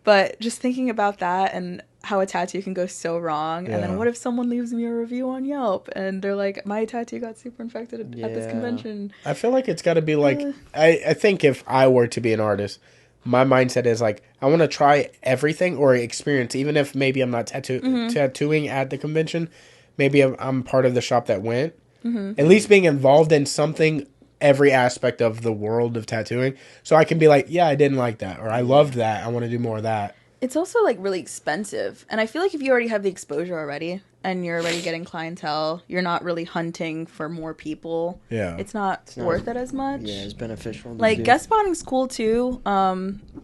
but just thinking about that and how a tattoo can go so wrong, and then what if someone leaves me a review on Yelp and they're like, my tattoo got super infected at this convention. I feel like it's got to be like, I think if I were to be an artist, my mindset is like, I want to try everything or experience, even if maybe I'm not tattooing at the convention. Maybe I'm part of the shop that went. At least being involved in something, every aspect of the world of tattooing. So I can be like, yeah, I didn't like that. Or I loved that. I want to do more of that. It's also like really expensive. And I feel like if you already have the exposure already and you're already getting clientele, you're not really hunting for more people. Yeah. It's not worth it as much. Yeah, it's beneficial. Like guest spotting's cool too.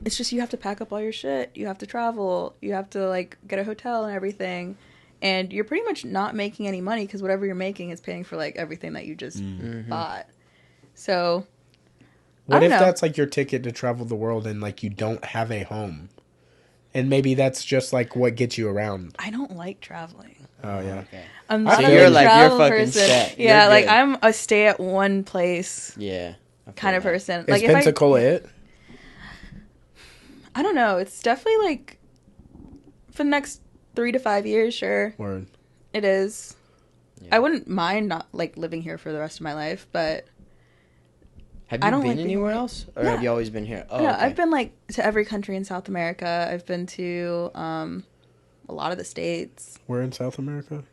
It's just you have to pack up all your shit. You have to travel. You have to like get a hotel and everything. And you're pretty much not making any money because whatever you're making is paying for like everything that you just bought. So what if that's like your ticket to travel the world and like you don't have a home? And maybe that's just like what gets you around. I don't like traveling. Oh yeah. Okay. I'm not So a you're big like travel you're fucking person. set. Yeah, You're like good. I'm a stay at one place kind of person. Is Like Pensacola it? I don't know. It's definitely like for the next 3 to 5 years, sure. Word. It is. Yeah. I wouldn't mind not like living here for the rest of my life, but Have I you don't been like being anywhere away. else? Or Yeah. have you always been here? Oh, no, okay. I've been like to every country in South America. I've been to a lot of the states. Where in South America?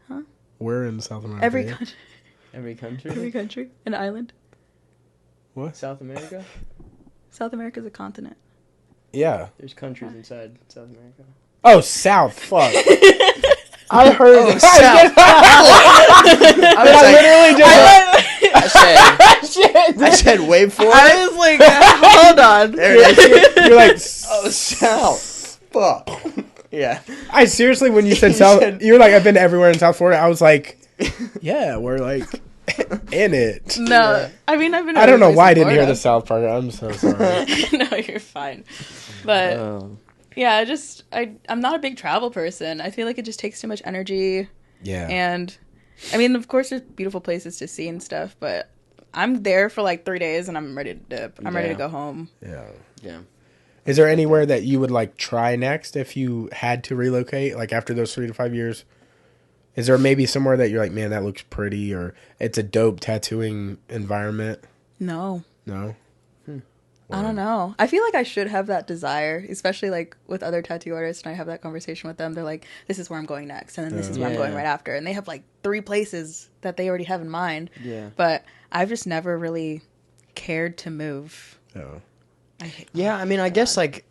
Huh? Where in South America? Every country, Every country? every country, an island. What? South America? South America's a continent. Yeah. There's countries inside South America. Oh, South. Fuck. I heard. South. I said, wait for it. I was like, hold on. There it is. You're like, Oh, South. Fuck. Yeah. I seriously, when you said South, you were like, I've been everywhere in South Florida. I was like, yeah, we're like in it. No, I mean I've been. I don't know every why I place in didn't hear the Florida. South part. I'm so sorry. No, you're fine. But yeah, I'm not a big travel person. I feel like it just takes too much energy. Yeah. And I mean, of course, there's beautiful places to see and stuff, but I'm there for like 3 days and I'm ready to dip. I'm ready to go home. Yeah. Yeah. Is there anywhere that you would like try next if you had to relocate, like after those 3 to 5 years? Is there maybe somewhere that you're like, man, that looks pretty, or it's a dope tattooing environment? No. No? I don't know. I feel like I should have that desire, especially like with other tattoo artists, and I have that conversation with them. They're like, this is where I'm going next, and then this is where I'm going right after. And they have like 3 places that they already have in mind. Yeah. But I've just never really cared to move. Oh. Yeah, I mean, I guess, like,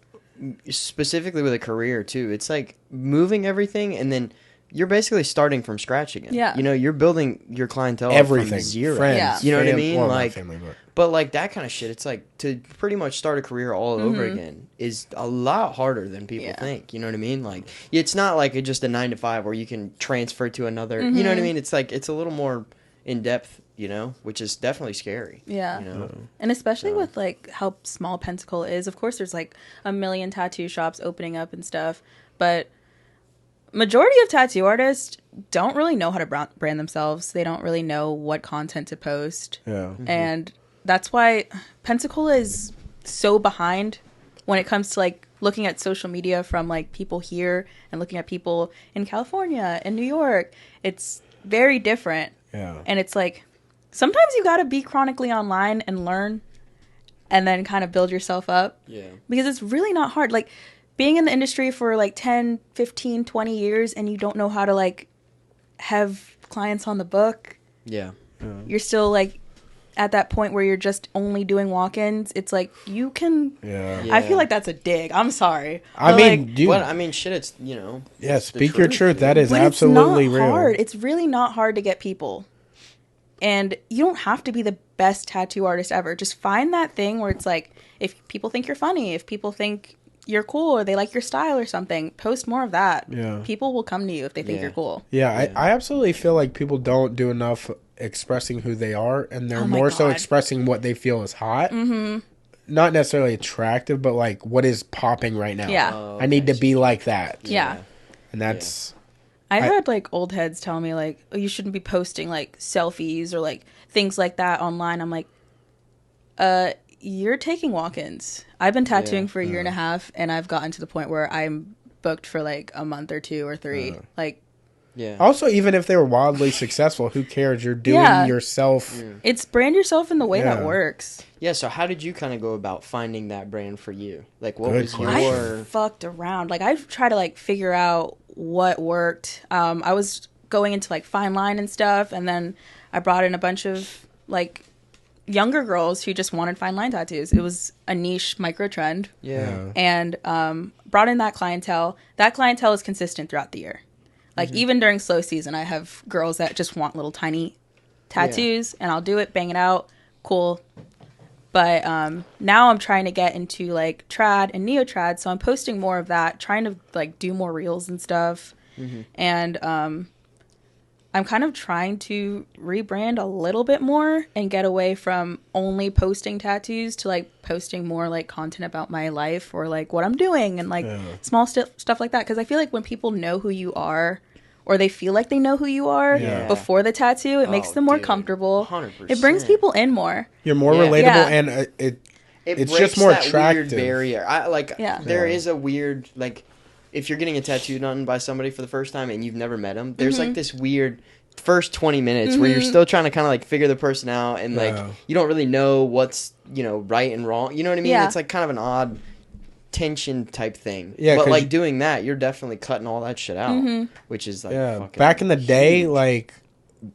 specifically with a career, too, it's, like, moving everything, and then you're basically starting from scratch again. Yeah. You know, you're building your clientele Everything. from zero. Friends. Yeah. You know what I mean? Well, not Like, family, but, like, that kind of shit, it's, like, to pretty much start a career all over again is a lot harder than people think. You know what I mean? Like, it's not, like, just a 9 to 5 where you can transfer to another. You know what I mean? It's, like, it's a little more in-depth, you know, which is definitely scary. Yeah. You know? And especially with like how small Pensacola is. Of course there's like a million tattoo shops opening up and stuff, but majority of tattoo artists don't really know how to brand themselves. They don't really know what content to post. Yeah. And that's why Pensacola is so behind when it comes to like looking at social media from like people here and looking at people in California and New York. It's very different. Yeah. And it's like sometimes you got to be chronically online and learn and then kind of build yourself up. Yeah. Because it's really not hard. Like being in the industry for like 10, 15, 20 years and you don't know how to like have clients on the book. Yeah. You're still like at that point where you're just only doing walk-ins. It's like you can. Yeah. I feel like that's a dig. I'm sorry. I But, mean, like, dude. Well, I mean, shit. It's Yeah, it's the speak your truth. That is but absolutely it's not real. hard. It's really not hard to get people. And you don't have to be the best tattoo artist ever. Just find that thing where it's like, if people think you're funny, if people think you're cool or they like your style or something, post more of that. Yeah. People will come to you if they think Yeah. you're cool. Yeah, I absolutely feel like people don't do enough expressing who they are, and they're Oh my more so God. expressing what they feel is hot. Mm-hmm. Not necessarily attractive, but like what is popping right now. Yeah. Oh, I need okay. to be like that. Yeah. And that's I've had like old heads tell me like, oh, you shouldn't be posting like selfies or like things like that online. I'm like, you're taking walk-ins. I've been tattooing for a year and a half, and I've gotten to the point where I'm booked for like a month or 2 or 3. Like, Yeah. also, even if they were wildly successful, who cares? You're doing Yeah. yourself. it's brand yourself in the way Yeah. that works. Yeah. So how did you kind of go about finding that brand for you? Like, what Good was question. your? I fucked around. Like, I've tried to like figure out what worked. I was going into like fine line and stuff, and then I brought in a bunch of like younger girls who just wanted fine line tattoos. It was a niche micro trend, Yeah. and brought in that clientele. That clientele is consistent throughout the year. Like even during slow season, I have girls that just want little tiny tattoos, and I'll do it, bang it out, cool. But now I'm trying to get into like trad and neo trad, so I'm posting more of that, trying to like do more reels and stuff. And I'm kind of trying to rebrand a little bit more and get away from only posting tattoos to like posting more like content about my life or like what I'm doing and like small stuff like that. Because I feel like when people know who you are, or they feel like they know who you are Yeah. before the tattoo, it makes them more dude, comfortable. 100%. It brings people in more. You're more Yeah. relatable, Yeah. and It it's breaks just more that attractive. Weird barrier. I like. Yeah. There Yeah. is a weird like, if you're getting a tattoo done by somebody for the first time and you've never met them, there's like this weird first 20 minutes where you're still trying to kind of like figure the person out, and like Yeah. you don't really know what's right and wrong. You know what I mean? Yeah. It's like kind of an odd tension type thing. Yeah, but 'cause like you- doing that, you're definitely cutting all that shit out, which is like Yeah, fucking back in the day, huge. like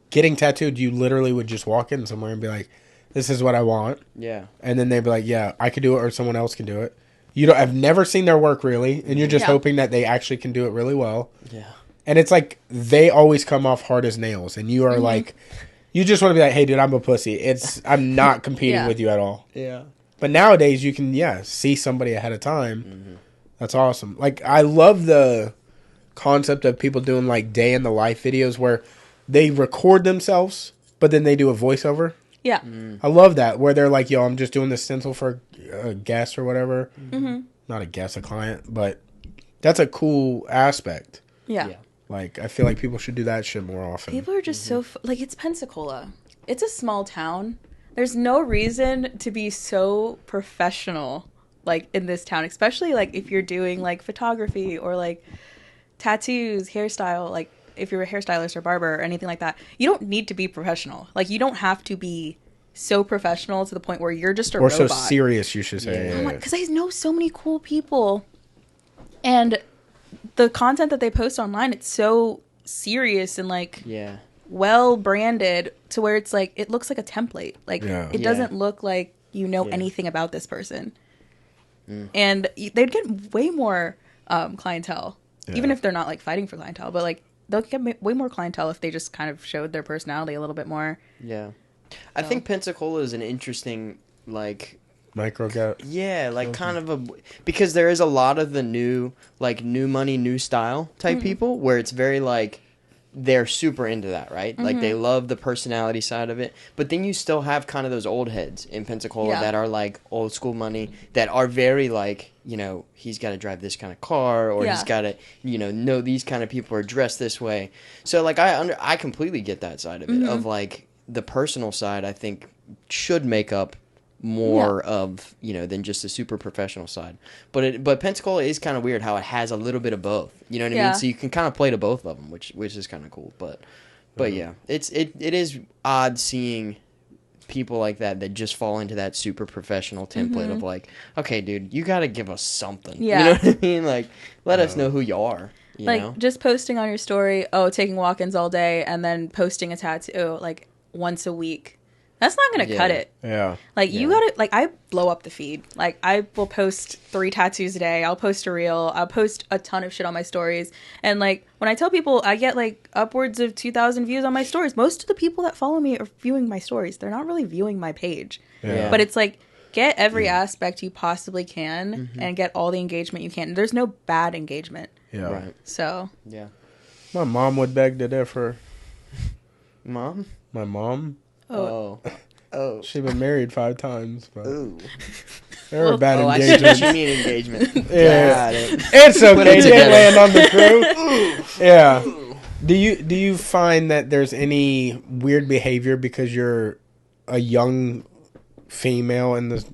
getting tattooed, you literally would just walk in somewhere and be like, "This is what I want," Yeah. and then they'd be like, "Yeah, I could do it," or someone else can do it. You don't. I've never seen their work really, and you're just Yeah. hoping that they actually can do it really well. Yeah. And it's like they always come off hard as nails, and you are like, you just want to be like, "Hey, dude, I'm a pussy." I'm not competing Yeah. with you at all. Yeah. But nowadays, you can see somebody ahead of time. That's awesome. Like I love the concept of people doing like day in the life videos where they record themselves, but then they do a voiceover. Yeah. I love that where they're like, "Yo, I'm just doing this stencil for a guest or whatever." Not a guest, a client, but that's a cool aspect. Yeah. Yeah. Like I feel like people should do that shit more often. People are just so like, it's Pensacola. It's a small town. There's no reason to be so professional like in this town, especially like if you're doing like photography or like tattoos, hairstyle, like if you're a hairstylist or barber or anything like that. You don't need to be professional. Like you don't have to be so professional to the point where you're just a or robot. so serious, you should say. Yeah. Because I know so many cool people, and the content that they post online, it's so serious and like Yeah. well branded to where it's like it looks like a template. Like Yeah. it Yeah. doesn't look like you know anything about this person. And they'd get way more clientele, even if they're not like fighting for clientele. But like they'll get way more clientele if they just kind of showed their personality a little bit more. Yeah. I think Pensacola is an interesting like Micro gap. yeah, like kind of a because there is a lot of the new like new money, new style type people where it's very like they're super into that, right? Like they love the personality side of it. But then you still have kind of those old heads in Pensacola that are like old school money, that are very like, you know, he's got to drive this kind of car, or he's got to, you know these kind of people are dressed this way. So like I completely get that side of it, of like the personal side. I think should make up more of, you know, than just the super professional side. But Pensacola is kind of weird how it has a little bit of both. You know what I mean? So you can kind of play to both of them, which is kind of cool. But yeah, it is odd seeing people like that just fall into that super professional template of like, okay, dude, you got to give us something. Yeah. You know what I mean? Like, let us know who you are. You like know? Just posting on your story, taking walk-ins all day, and then posting a tattoo like once a week. That's not going to cut it. Yeah. Like, you got to, like, I blow up the feed. Like, I will post 3 tattoos a day. I'll post a reel. I'll post a ton of shit on my stories. And, like, when I tell people I get, like, upwards of 2,000 views on my stories, most of the people that follow me are viewing my stories. They're not really viewing my page. Yeah. But it's, like, get every aspect you possibly can and get all the engagement you can. There's no bad engagement. Yeah. Right. So. Yeah. My mom would beg to differ. Mom? My mom? Oh. She's been married 5 times. But Ooh. there were bad I see engagements. what you mean engagement. Yeah. Got it. It's okay. Put it It didn't together. land on the crew. Yeah. Do you find that there's any weird behavior because you're a young female in this?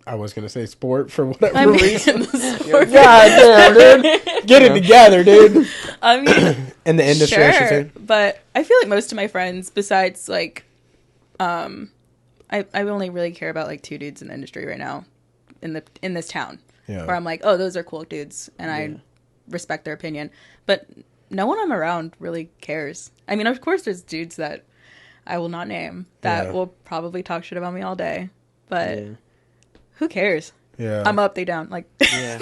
I was gonna say sport for whatever reason. God damn, dude. Get it together, dude. I mean, In the industry, I should sure, say. but I feel like most of my friends, besides like, I only really care about like 2 dudes in the industry right now, in this town, where I'm like, oh, those are cool dudes, and I respect their opinion, but no one I'm around really cares. I mean, of course, there's dudes that I will not name that will probably talk shit about me all day, but who cares? Yeah, I'm up, they down. Like, Yeah.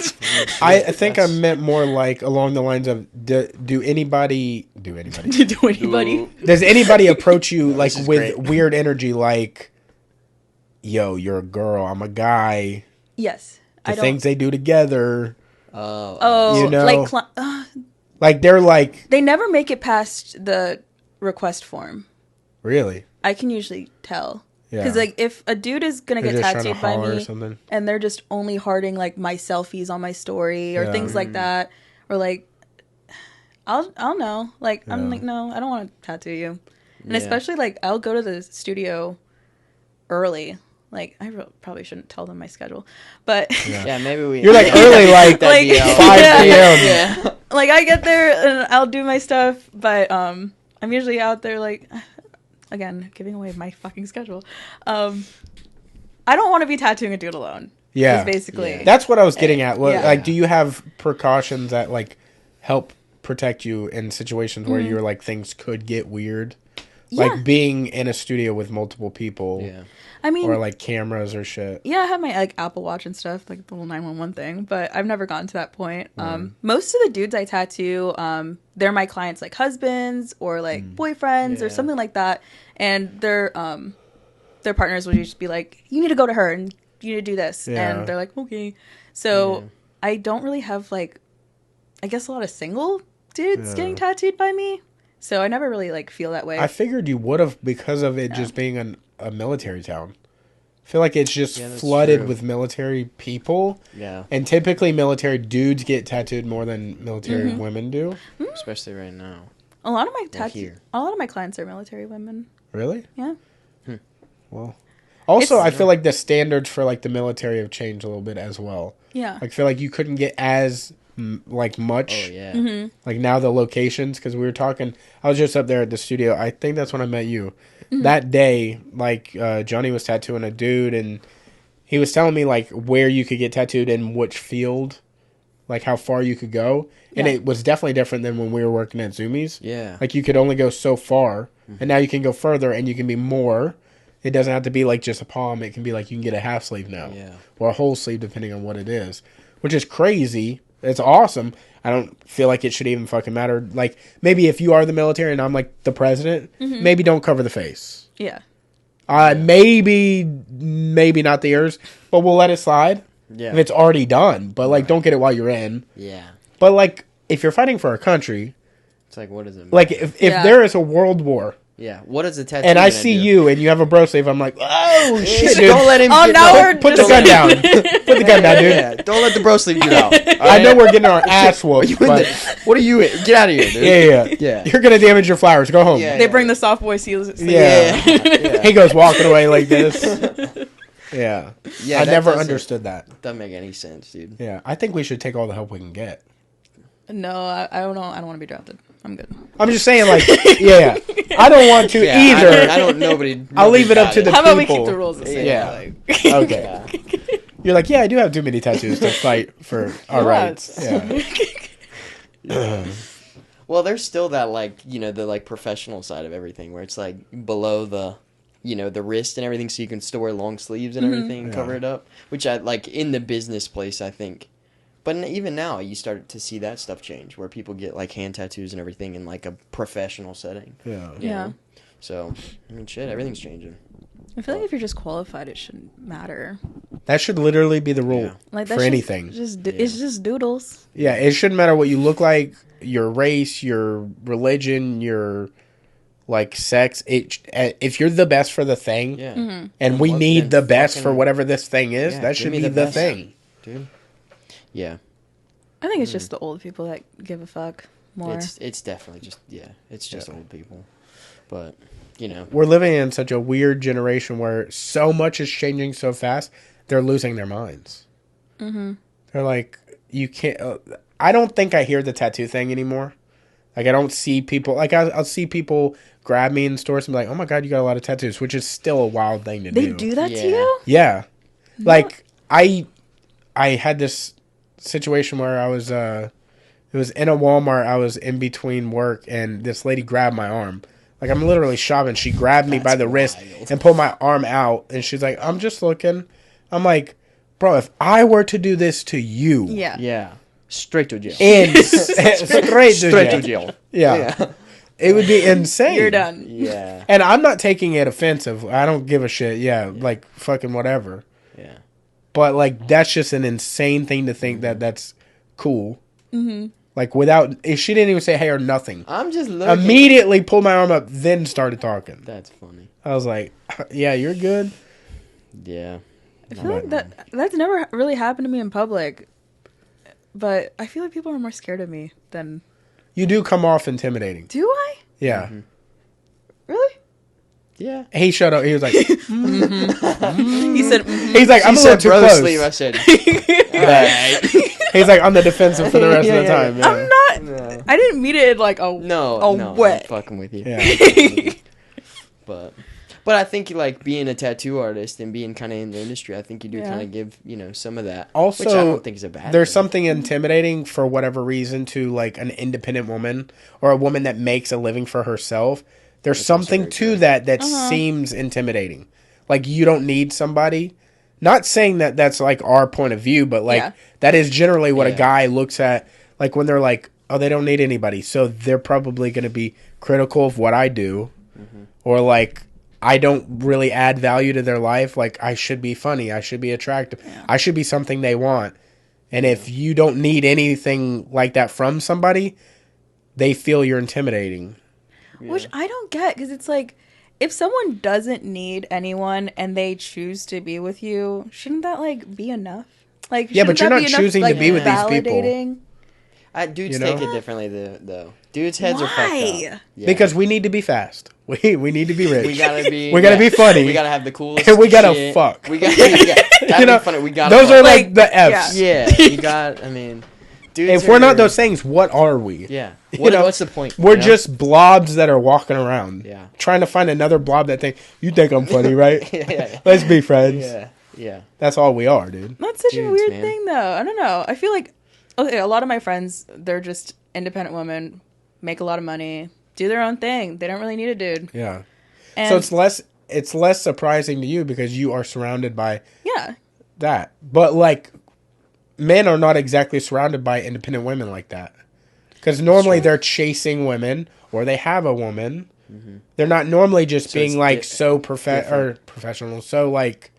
I think I meant more like along the lines of do anybody to do anybody. does anybody approach you like is with great. weird energy like, yo, you're a girl, I'm a guy, Yes, the I don't. things they do together, Oh, you know, like like they're like, they never make it past the request form. really? I can usually tell. Yeah. Because, like, if a dude is going to They're get just trying to tattooed by holler or me something. and they're just only hearting, like, my selfies on my story or things like that, or, like, I'll know. Like, I'm like, no, I don't want to tattoo you. And especially, like, I'll go to the studio early. Like, I probably shouldn't tell them my schedule. But, Yeah, maybe we... You're like early, like, like 5 p.m. Yeah. like, I get there and I'll do my stuff, but I'm usually out there, like... Again, giving away my fucking schedule. I don't want to be tattooing a dude alone. Yeah. Is basically. Yeah. That's what I was getting at. Yeah. Like, do you have precautions that like help protect you in situations where you're like things could get weird? Yeah. Like being in a studio with multiple people, Yeah. I mean, or like cameras or shit. yeah, I have my like Apple Watch and stuff, like the little 911 thing, but I've never gotten to that point. Most of the dudes I tattoo, they're my clients' like husbands or like boyfriends or something like that, and their partners will just be like, "You need to go to her and you need to do this," and they're like, "Okay." So I don't really have like, I guess a lot of single dudes getting tattooed by me, so I never really like feel that way. I figured you would have because of it just being a military town. I feel like it's just that's flooded true. with military people. Yeah. And typically military dudes get tattooed more than military women do. Especially right now. a lot of my here. a lot of my clients are military women. Really? Yeah. Well, also, It's- I feel like the standards for like the military have changed a little bit as well. Yeah. I feel like you couldn't get as like much. Oh, yeah. Mm-hmm. Like now the locations, because we were talking. I was just up there at the studio. I think that's when I met you. That day, like Johnny was tattooing a dude, and he was telling me like where you could get tattooed in which field, like how far you could go, and it was definitely different than when we were working at Zoomies. Yeah. Like you could only go so far, and now you can go further, and you can be more. It doesn't have to be like just a palm. It can be like you can get a half sleeve now, or a whole sleeve depending on what it is, which is crazy. It's awesome. I don't feel like it should even fucking matter. Like maybe if you are the military and I'm like the president, maybe don't cover the face. Yeah. Maybe not the ears, but we'll let it slide Yeah. if it's already done. But like, don't get it while you're in. Yeah. But like, if you're fighting for a country, It's like, what does it mean? Like, if there is a world war... Yeah, what is a tattoo? And I see you, and you have a bro sleeve. I'm like, oh shit, dude! Don't let him. Put the gun down. Put the gun down, dude. Yeah, don't let the bro sleeve get out. I know we're getting our ass whooped. What are you in? Get out of here, dude. Yeah. You're gonna damage your flowers. Go home. They bring the soft boy seals. Yeah. He goes walking away like this. Yeah. I never understood that. Doesn't make any sense, dude. Yeah, I think we should take all the help we can get. No, I don't know. I don't want to be drafted. I'm good. I'm just saying, like, yeah, I don't want to either. I don't. Nobody. I'll leave it up to the people. How about we keep the rules the same? Yeah. Okay. Yeah. You're like, yeah, I do have too many tattoos to fight for our rights. Yeah. Well, there's still that, like, you know, the like professional side of everything where it's like below the, you know, the wrist and everything, so you can still wear long sleeves and everything and cover it up. Which I like in the business place, I think. But even now, you start to see that stuff change, where people get, like, hand tattoos and everything in, like, a professional setting. Yeah. You know? So, I mean, shit, everything's changing. I feel like if you're just qualified, it shouldn't matter. That should literally be the rule for anything. It's just doodles. Yeah, it shouldn't matter what you look like, your race, your religion, your, like, sex. If you're the best for the thing, and we need the best for whatever this thing is, that should be the thing. Dude. Yeah. I think it's just the old people that give a fuck more. It's definitely just, it's just old people. But, you know. We're living in such a weird generation where so much is changing so fast, they're losing their minds. Mm-hmm. They're like, you can't, I don't think I hear the tattoo thing anymore. Like, I don't see people, like, I'll see people grab me in stores and be like, oh my God, you got a lot of tattoos, which is still a wild thing to do. They do that to you? Yeah. No. Like, I had this situation where I was it was in a Walmart. I was in between work and this lady grabbed my arm. Like, I'm literally shopping. She grabbed me by the wrist and pulled my arm out, and she's like, I'm just looking. I'm like, bro, if I were to do this to you, straight to jail. Straight to jail. Yeah. It would be insane. You're done. Yeah. And I'm not taking it offensive. I don't give a shit. Yeah. Like, fucking whatever. Yeah. But, like, that's just an insane thing to think that that's cool. Mm-hmm. Like, without... She didn't even say hey or nothing. I'm just looking. Immediately pulled my arm up, then started talking. That's funny. I was like, yeah, you're good. Yeah. I feel like that's never really happened to me in public. But I feel like people are more scared of me than... You do come off intimidating. Do I? Yeah. Mm-hmm. Really? Yeah. He shut up. He was like... He said... He's like, I'm a little too close. Sleeve, I said... Alright. He's like on the defensive for the rest of the time. Yeah. I'm not... No. I didn't mean it like a... No, wet. I'm fucking with you. Yeah. But I think, like, being a tattoo artist and being kind of in the industry, I think you do kind of give, you know, some of that. Also, which I don't think is a bad there's thing. something intimidating for whatever reason to, like, an independent woman or a woman that makes a living for herself. There's something to that seems intimidating. Like, you don't need somebody. Not saying that that's, like, our point of view, but, like, that is generally what a guy looks at. Like, when they're like, oh, they don't need anybody. So they're probably going to be critical of what I do. Mm-hmm. Or, like... I don't really add value to their life. Like, I should be funny. I should be attractive. Yeah. I should be something they want. And if you don't need anything like that from somebody, they feel you're intimidating. Yeah. Which I don't get, because it's like, if someone doesn't need anyone and they choose to be with you, shouldn't that, like, be enough? Like, yeah, but you're not choosing to be with these people. Dudes take it differently, though. Dudes' heads are fucked up. Yeah. Because we need to be fast. We need to be rich. We gotta be. We gotta be funny. We gotta have the coolest. And we gotta shit. fuck. We gotta you know, be funny. We gotta. Those fuck. are like the F's. Yeah, you got. I mean, dudes. If we're not those things, what are we? Yeah. What's the point? We're just blobs that are walking around. Yeah. Trying to find another blob that think you think I'm funny, right? Yeah. Let's be friends. Yeah. Yeah. That's all we are, dude. That's such a weird thing, though. I don't know. I feel like a lot of my friends, they're just independent women, make a lot of money, do their own thing. They don't really need a dude. Yeah. And so it's less surprising to you because you are surrounded by that. But, like, men are not exactly surrounded by independent women like that. Because normally they're chasing women or they have a woman. Mm-hmm. They're not normally just being, like, so professional, so, like,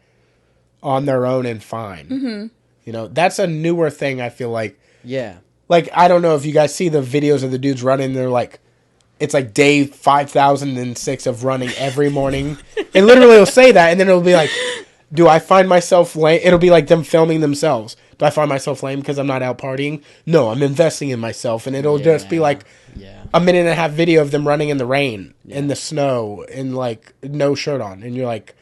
on their own and fine. Mm-hmm. You know, that's a newer thing, I feel like. Yeah. Like, I don't know if you guys see the videos of the dudes running. They're, like, it's like day 5,006 of running every morning. It literally will say that, and then it'll be like, do I find myself lame? It'll be like them filming themselves. Do I find myself lame because I'm not out partying? No, I'm investing in myself. And it'll just be like a minute and a half video of them running in the rain, in the snow, and like no shirt on. And you're like,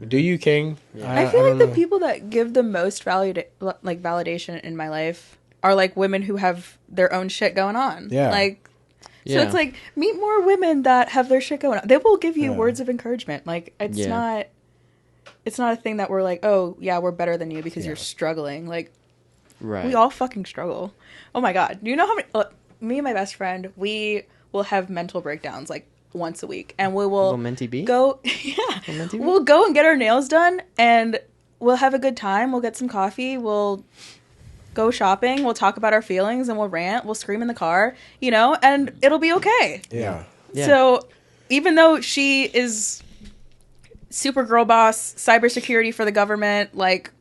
do you, King? Yeah. I feel like the people that give the most validation in my life are like women who have their own shit going on. Yeah. Like, so it's like, meet more women that have their shit going on. They will give you words of encouragement. Like, it's not a thing that we're like, oh, yeah, we're better than you because you're struggling. Like, we all fucking struggle. Oh, my God. Do you know how many... me and my best friend, we will have mental breakdowns, like, once a week. And we will go... We'll go and get our nails done, and we'll have a good time. We'll get some coffee. We'll go shopping. We'll talk about our feelings, and we'll rant. We'll scream in the car, you know? And it'll be okay. Yeah. So, even though she is... super girl boss, cybersecurity for the government, like,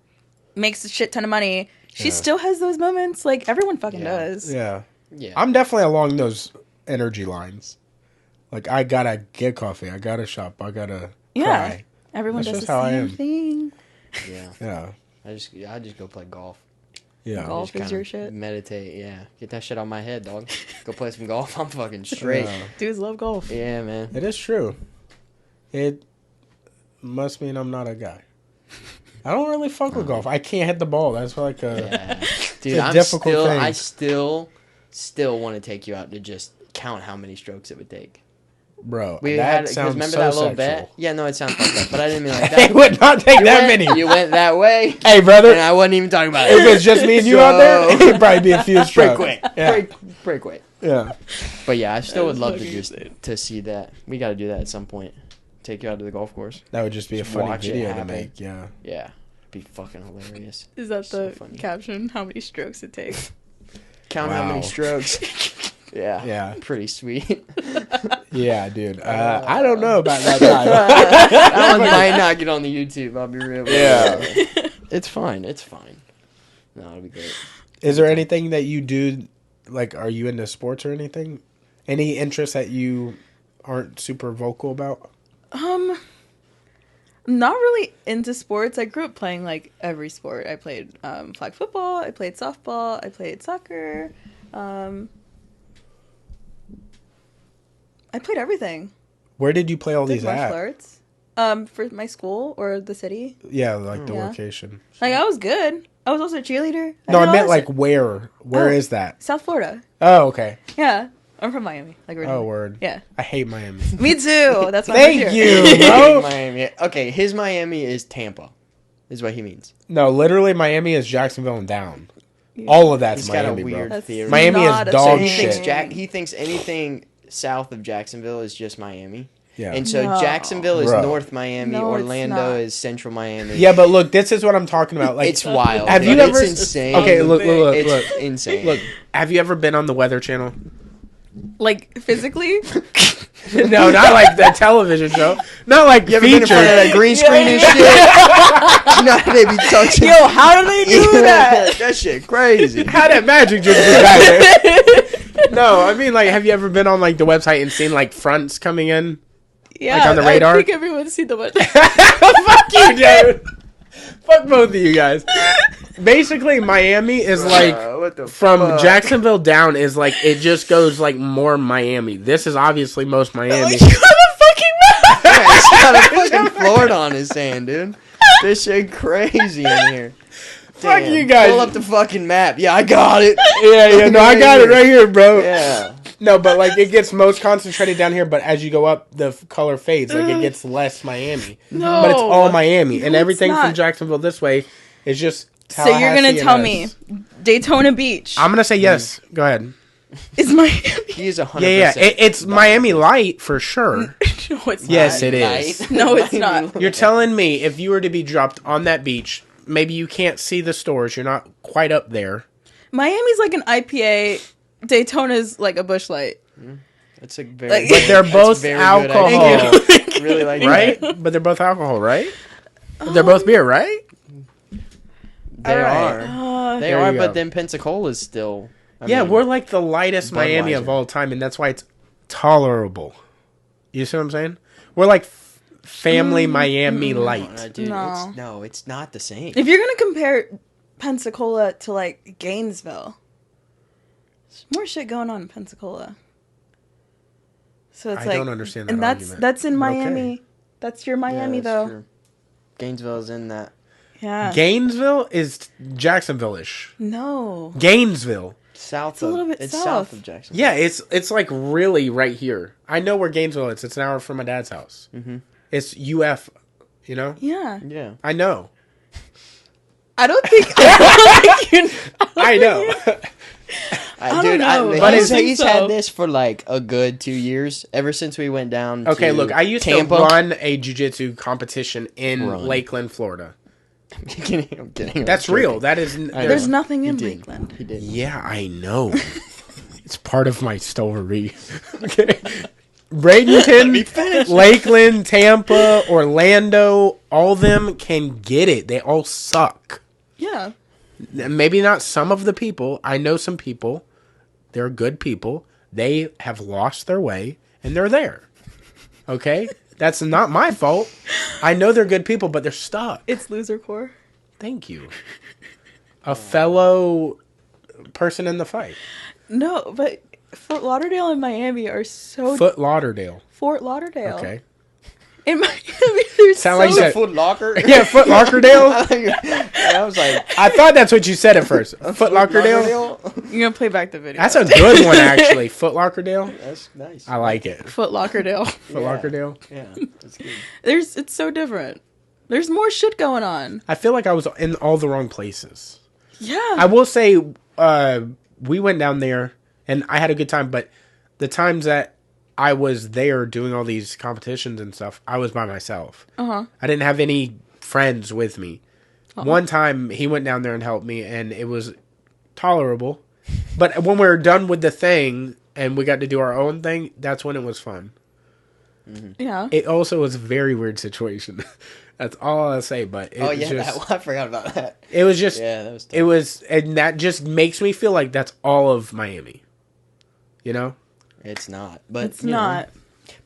makes a shit ton of money. She still has those moments. Like, everyone fucking does. Yeah. I'm definitely along those energy lines. Like, I gotta get coffee. I gotta shop. I gotta cry. Everyone That's does the same thing. Yeah. I just go play golf. Yeah. Golf is your shit. Meditate, Get that shit on my head, dog. Go play some golf. I'm fucking straight. Dudes love golf. Yeah, man. It is true. It must mean I'm not a guy. I don't really fuck with golf. I can't hit the ball. That's like a dude. a difficult thing. I still want to take you out to just count how many strokes it would take. Bro, that sounds remember so that little sexual. bet? Yeah, no, it sounds like that, but I didn't mean like that. It would not take that many. You went that way. Hey, brother. And I wasn't even talking about it. If it's just me and you out there, it'd probably be a few strokes. Pretty quick. Yeah. Pretty quick. Yeah. But yeah, I still would love to see that. We got to do that at some point. Take you out to the golf course. That would just be a funny video to make. Yeah. Yeah. It'd be fucking hilarious. Is that the caption? How many strokes it takes? Count how many strokes. Yeah. Pretty sweet. Yeah, dude. I don't know about that guy. That one might not get on the YouTube. I'll be real. Yeah. It's fine. No, it'll be great. Is there anything that you do, like, are you into sports or anything? Any interests that you aren't super vocal about? Not really into sports. I grew up playing, like, every sport. I played flag football. I played softball. I played soccer. I played everything. Where did you play all these at? Martial arts. For my school or the city. Yeah, like the location. Like, I was good. I was also a cheerleader. No, I meant, like, where? Where is that? South Florida. Oh, okay. Yeah. I'm from Miami. Like, originally. Oh, word. Yeah. I hate Miami. Me too. That's my Thank you, bro. Miami. Okay, his Miami is Tampa, is what he means. No, literally, Miami is Jacksonville and down. Yeah. All of that's He's Miami, got a weird bro. theory. Miami is dog shit. He thinks anything south of Jacksonville is just Miami. Yeah. And so Jacksonville is North Miami, Orlando is Central Miami. Yeah, but look, this is what I'm talking about. Like, it's wild. Have you ever? It's insane. Okay, look. It's insane. Look, have you ever been on the Weather Channel? Like, physically? No, not like the television show. Not like you ever been in front of that green screen and shit? You know how they be touching. Yo, how do they do that? That shit crazy. How that magic just be back there? No, I mean, like, have you ever been on like the website and seen like fronts coming in? Yeah, like on the radar. I think everyone's seen the one. Fuck you, dude. Fuck both of you guys. Basically, Miami is like from Jacksonville down is like it just goes like more Miami. This is obviously most Miami. You got a fucking map. Yeah, he's got a fucking Florida on his hand, dude. This shit crazy in here. Fuck you guys. Pull up the fucking map. Yeah, I got it. Yeah, no, I got it right here, bro. Yeah. No, but like it gets most concentrated down here, but as you go up, the color fades. Like it gets less Miami. No. But it's all Miami. And No, everything it's from not. Jacksonville this way is just So you're going to tell me Daytona Beach I'm going to say yes. Go ahead. is Miami. He is 100%. Yeah. It's Miami light for sure. No, it's not. Yes, it is. No, it's not. You're telling me if you were to be dropped on that beach, maybe you can't see the stores. You're not quite up there. Miami's like an IPA. Daytona's like a Busch Light. That's a very but they're both alcohol. Really like right? that. But they're both alcohol, right? They're both beer, right? They right. are. They There are, you but go. then Pensacola's still. I Yeah, mean, we're like the lightest Miami Budweiser. of all time, and that's why it's tolerable. You see what I'm saying? We're like family Miami light. Dude, No. it's not the same. If you're gonna compare Pensacola to like Gainesville, there's more shit going on in Pensacola. So it's I like, don't understand that and argument. that's in But Miami. okay. That's your Miami that's though. true. Gainesville's in that. Yeah. Gainesville is Jacksonville-ish. No. Gainesville. South a little bit it's south. south of Jacksonville. Yeah, it's like really right here. I know where Gainesville is. It's an hour from my dad's house. Mm-hmm. It's UF, you know? Yeah. Yeah. I know. I don't think I know. I don't know. But he's so. had this for like a good 2 years. Ever since we went down Okay, to look, I used Tampa. to run a jiu-jitsu competition in Run. Lakeland, Florida. I'm kidding. That's real. That is... there's nothing in did. Lakeland. He did. Yeah, I know. It's part of my story. Okay. Bradenton, Lakeland, Tampa, Orlando, all them can get it. They all suck. Yeah. Maybe not some of the people. I know some people. They're good people. They have lost their way, and they're there. Okay? That's not my fault. I know they're good people, but they're stuck. It's loser core. Thank you. A fellow person in the fight. No, but Fort Lauderdale and Miami are so... Fort Lauderdale. Fort Lauderdale. Okay. In Miami, they're Sound like you so... said- Foot Locker. Yeah, Foot Lauderdale. I was like, I thought that's what you said at first. Foot Lauderdale. You're going to play back the video. That's a good one, actually. Foot Lauderdale. That's nice. I like it. Foot Lauderdale. Foot Lauderdale. Yeah, that's good. It's so different. There's more shit going on. I feel like I was in all the wrong places. Yeah. I will say, we went down there and I had a good time, but the times that I was there doing all these competitions and stuff, I was by myself. Uh-huh. I didn't have any friends with me. One time he went down there and helped me and it was tolerable. But when we were done with the thing and we got to do our own thing, that's when it was fun. Yeah. It also was a very weird situation. That's all I'll say, but it was just... I forgot about that. It was just... Yeah, that was tough. It was... And that just makes me feel like that's all of Miami. You know? It's not, but It's you know. not.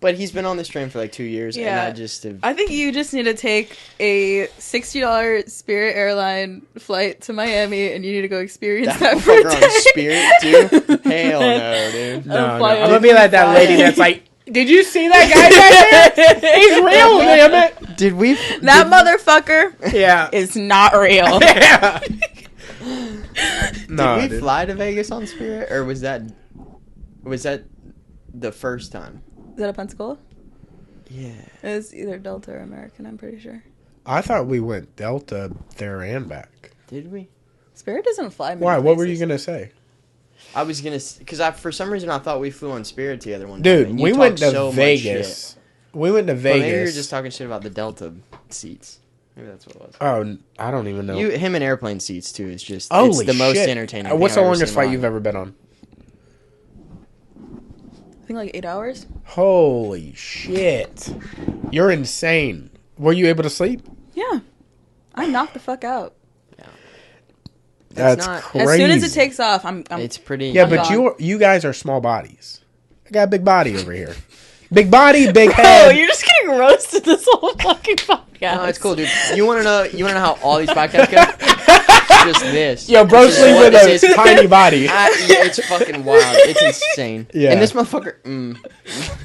But he's been on this train for like 2 years, and Yeah. I just have... I think you just need to take a $60 Spirit airline flight to Miami, and you need to go experience that for a motherfucker day. on Spirit too. Hell no, dude. No, fly I'm gonna over be like that lady that's like, did you see that guy back there? He's real, damn it. Did we? That motherfucker Yeah. is not real. Yeah. Did No, we dude. fly to Vegas on Spirit, or was that the first time? Is that a Pensacola? Yeah. It's either Delta or American, I'm pretty sure. I thought we went Delta there and back. Did we? Spirit doesn't fly many Why? What were you places. going to say? I was gonna, because for some reason I thought we flew on Spirit together one time. Dude, and you we went talked to so much Vegas. shit. We went to But Vegas. maybe you were just talking shit about the Delta seats. Maybe that's what it was. Oh, I don't even know. Him and airplane seats too is just Holy it's the most shit. entertaining. What's thing the I've ever longest seen flight live. you've ever been on? I think like 8 hours. Holy shit. You're insane. Were you able to sleep? Yeah. I knocked the fuck out. That's not- crazy. As soon as it takes off, I'm It's pretty. Yeah, I'm but gone. you guys are small bodies. I got a big body over here. Big body, big Oh, head. you're just getting roasted this whole fucking podcast. No, it's cool, dude. You want to know? You want to know how all these podcasts go? Just this. Yo, bro, This is sleep what with this a is. tiny body. Yeah, it's fucking wild. It's insane. Yeah. And this motherfucker.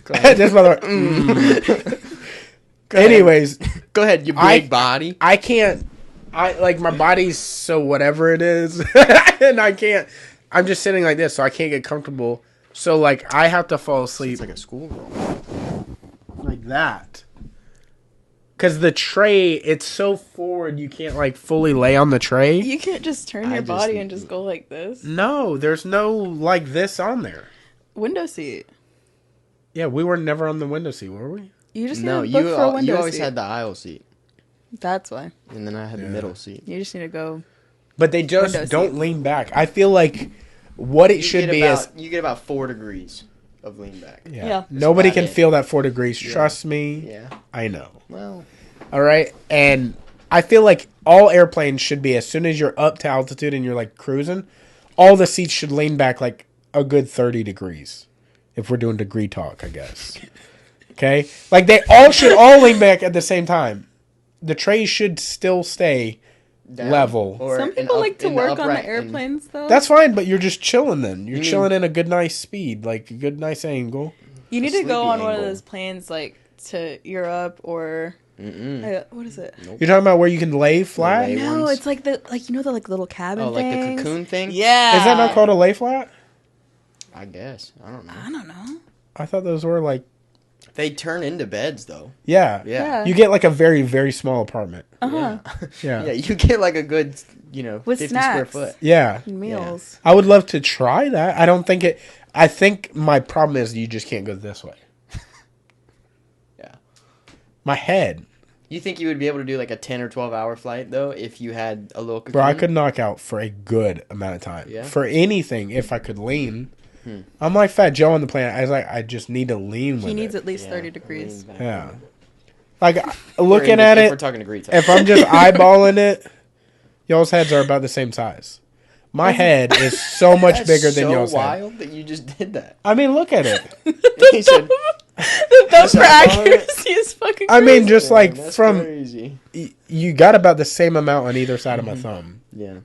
Go ahead. This mother. Go ahead. Anyways, Go ahead. You big body. I can't. I like my body's so whatever it is, and I can't. I'm just sitting like this, so I can't get comfortable. So like I have to fall asleep It's like a schoolgirl. like that. Cause the tray, it's so forward, you can't like fully lay on the tray. You can't just turn I your just- body and just go like this. No, there's no like this on there. Window seat. Yeah, we were never on the window seat, were we? You just No, need to book for a window you always seat. had the aisle seat, That's why. and then I had the middle seat. You just need to go. But they just Window don't seat. lean back. I feel like what it should be is you get about 4 degrees of lean back. Yeah. Nobody about can it. feel that 4 degrees. Trust me. Yeah. I know. Well, All right. And I feel like all airplanes should be, as soon as you're up to altitude and you're like cruising, all the seats should lean back like a good 30 degrees. If we're doing degree talk, I guess. Okay? Like, they all should all lean back at the same time. The trays should still stay Down. level. Or Some people like to in work on upright the airplanes, though. That's fine, but you're just chilling then. You're You chilling in a good, nice speed. Like, a good, nice angle. You need to go sleepy on one of angle. those planes, like, to Europe or... what is it? Nope. You're talking about where you can lay flat? lay No, ones. it's like the little cabin Oh, like the things? cocoon thing? Yeah. Is that not called a lay flat? I guess. I don't know. I don't know. I thought those were like... They turn into beds, though. Yeah. Yeah. You get like a very, very small apartment. Uh-huh. Yeah. Yeah, you get like a good, With 50 snacks. square foot. Yeah. Meals. I would love to try that. I don't think it... I think my problem is you just can't go this way. Yeah. My head. You think you would be able to do like a 10 or 12 hour flight, though, if you had a little cocoon? Bro, I could knock out for a good amount of time. Yeah? For anything, if I could lean. I'm like Fat Joe on the planet. I was like, I just need to lean with He needs it. at least Yeah, 30 degrees. lean back. Yeah. Like, looking at If we're it, talking degree time. if I'm just eyeballing it, y'all's heads are about the same size. My head is so much That's bigger than so y'all's head. wild that you just did that. I mean, look at it. He said, The thumb for eyeballing it? accuracy is fucking I crazy. mean, just like that's from... crazy. You got about the same amount on either side of my thumb. Yeah.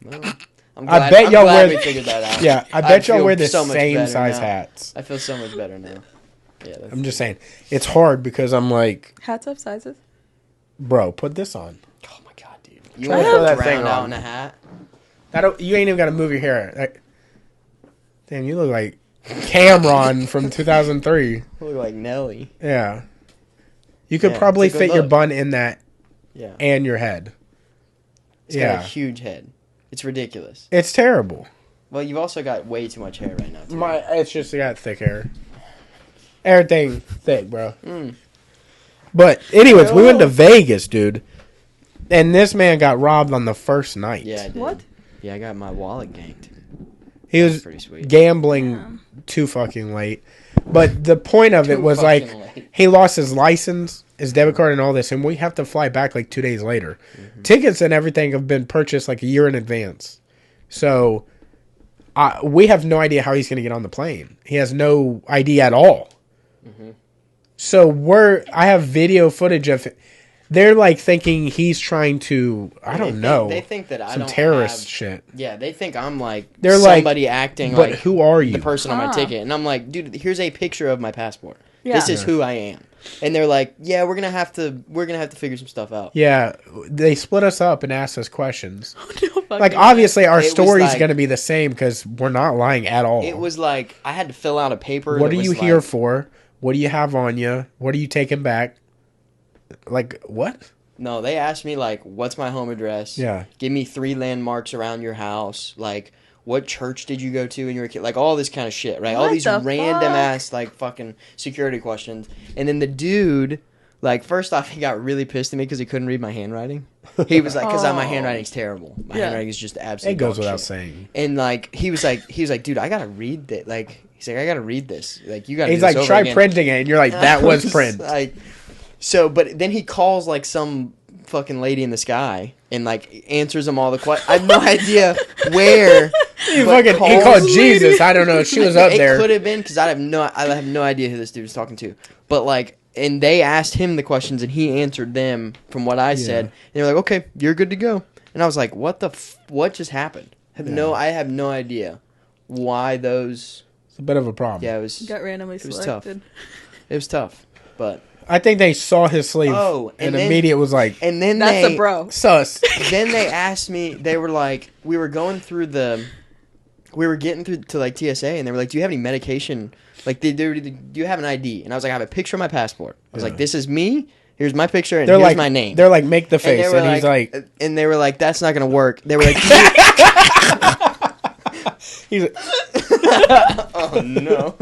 Well, I bet y'all wear... we figured that out. Yeah, I bet y'all feel wear the so much same better size now. hats. I feel so much better now. Yeah, I'm just saying. It's hard because I'm like, Hats have sizes? bro, put this on. Oh my god, dude. You Try want to to throw that drown thing out on. in a hat? You ain't even got to move your hair. Damn, you look like Cameron from 2003. Look like Nelly. Yeah. You could Yeah, probably it's a good fit your look. bun in that Yeah. and your head. It's got a huge head. It's ridiculous. It's terrible. Well, you've also got way too much hair right now, too. It's just got thick hair. Everything thick, bro. Mm. But anyways, we went to Vegas, dude. And this man got robbed on the first night. Yeah, I did. What? Yeah, I got my wallet ganked. He was Pretty sweet. gambling too fucking late. But the point of it Too was like fucking late. he lost his license, his debit card, and all this, and we have to fly back like 2 days later. Mm-hmm. Tickets and everything have been purchased like a year in advance. So we have no idea how he's going to get on the plane. He has no idea at all. Mm-hmm. So I have video footage of it. They're like thinking he's trying to, I don't know. They think that I some don't terrorist have- shit. Yeah, they think I'm like They're like, somebody acting But like who are you? the person on my Huh. ticket, and I'm like, dude, here's a picture of my passport. Yeah. This is who I am. And they're like, yeah, we're gonna have to figure some stuff out. Yeah, they split us up and asked us questions. No fucking Like, way. obviously, our It was story's like- going to be the same because we're not lying at all. It was like I had to fill out a paper. What that are you was here like- for? What do you have on you? What are you taking back? Like, what? No, they asked me like, what's my home address? Yeah. Give me 3 landmarks around your house. Like, what church did you go to when you were a kid? Like, all this kind of shit, right? All What these the random fuck? ass, like, fucking security questions. And then the dude, like, first off, he got really pissed at me because he couldn't read my handwriting. He was like, because my Oh. handwriting's terrible. My Yeah. handwriting is just absolutely It goes dog without shit. saying. And, like, he was like, dude, I gotta read that. Like, he's like, I gotta read this. Like, you gotta He's do this like, over try again." printing it. And you're like, that I was print. Like, so, but then he calls like some fucking lady in the sky and like answers them all the questions. I have no idea where. He but called calls- Jesus. I don't know. She was up it there. could have been because I have no idea who this dude was talking to. But like, and they asked him the questions and he answered them from what I said. And they're like, okay, you're good to go. And I was like, what what just happened? I have no idea why those. It's a bit of a problem. Yeah, it was Got randomly was selected. tough. It was tough, but. I think they saw his sleeve Oh, and and then- immediate was like, And then That's they, a bro. sus. Then they asked me. They were like, we were going through we were getting through to like TSA, and they were like, "Do you have any medication? Like, do you have an ID?" And I was like, "I have a picture of my passport." I was like, "This is me. Here's my picture, and They're here's like, my name." They're like, make the and they face. were And he's like, and they were like, "That's not gonna work." They were like, he's like, "Oh no,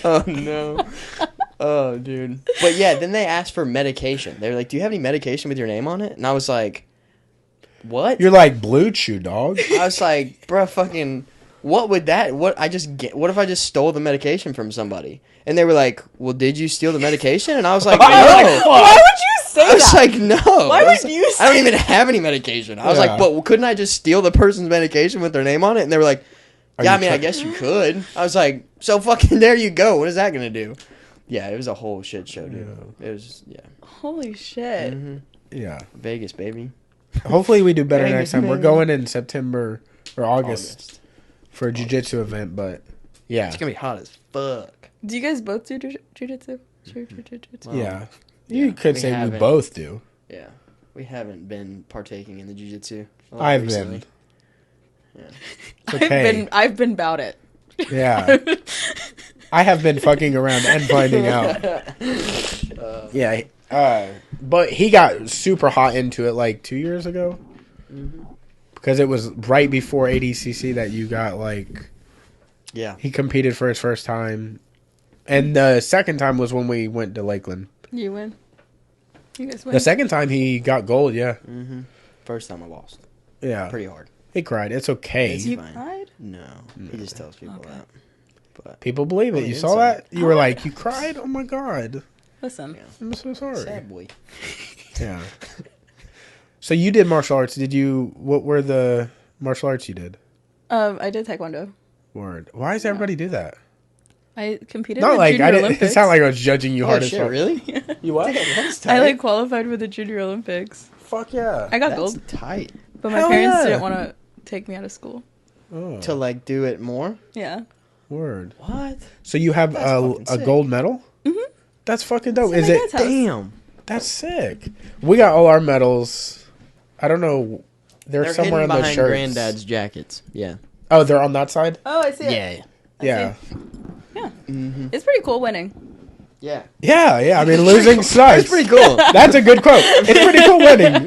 oh no." Oh, dude. But yeah, then they asked for medication. They were like, "Do you have any medication with your name on it?" And I was like, "What?" you're like Blue Chew, dog. I was like, "Bro, fucking, what would that? What if I just stole the medication from somebody?" And they were like, "Well, did you steal the medication?" And I was like, "No." Why would you say I was that? like, "No." Why I was would you like, I don't say even have any medication. I was Yeah. like, "But couldn't I just steal the person's medication with their name on it?" And they were like, Yeah, I mean, I guess you could. I was like, so fucking there you go. What is that gonna do? Yeah, it was a whole shit show, dude. It was, Holy shit. Mm-hmm. Yeah. Vegas, baby. Hopefully we do better Vegas, next time. We're baby. going in September or August for a jiu-jitsu event, but yeah. It's gonna be hot as fuck. Do you guys both do jiu-jitsu? Well, Yeah. You could say we haven't. both do. Yeah. We haven't been partaking in the jiu-jitsu. I've recently. been. Yeah. It's okay. I've been about it. Yeah. I have been fucking around and finding out. Yeah. But he got super hot into it like 2 years ago. Mm-hmm. Because it was right before ADCC that you got like... Yeah. He competed for his first time. And the second time was when we went to Lakeland. You win. You guys win. The second time he got gold, yeah. Mm-hmm. First time I lost. Yeah. Pretty hard. He cried. It's okay. You fine. cried? No. He just tells people that. But People believe it. On You the saw inside. that? You were like, you cried? Oh my God. Listen. I'm so sorry. sad boy. Yeah. So you did martial arts. What were the martial arts you did? I did taekwondo. Word. Why does everybody do that? I competed Not in like Junior I didn't. Olympics. It's not like I was judging you Oh hard as shit, fuck. really? You what? That's I tight. qualified for the Junior Olympics. Fuck yeah. I got That's gold, tight. but my Hell parents yeah. didn't want to take me out of school. Oh, To like do it more? Yeah. word. What? So you have That's fucking a sick. gold medal? Mhm. That's fucking dope. It's Is in my it? dad's house. Damn. That's sick. We got all our medals. I don't know. They're somewhere hidden on those behind shirts. Granddad's jackets. Yeah. Oh, they're on that side? Oh, I see it. Yeah. Yeah. Yeah. Mm-hmm. It's pretty cool winning. Yeah. Yeah, yeah. I mean, losing sucks. That's pretty cool. That's a good quote. It's pretty cool winning.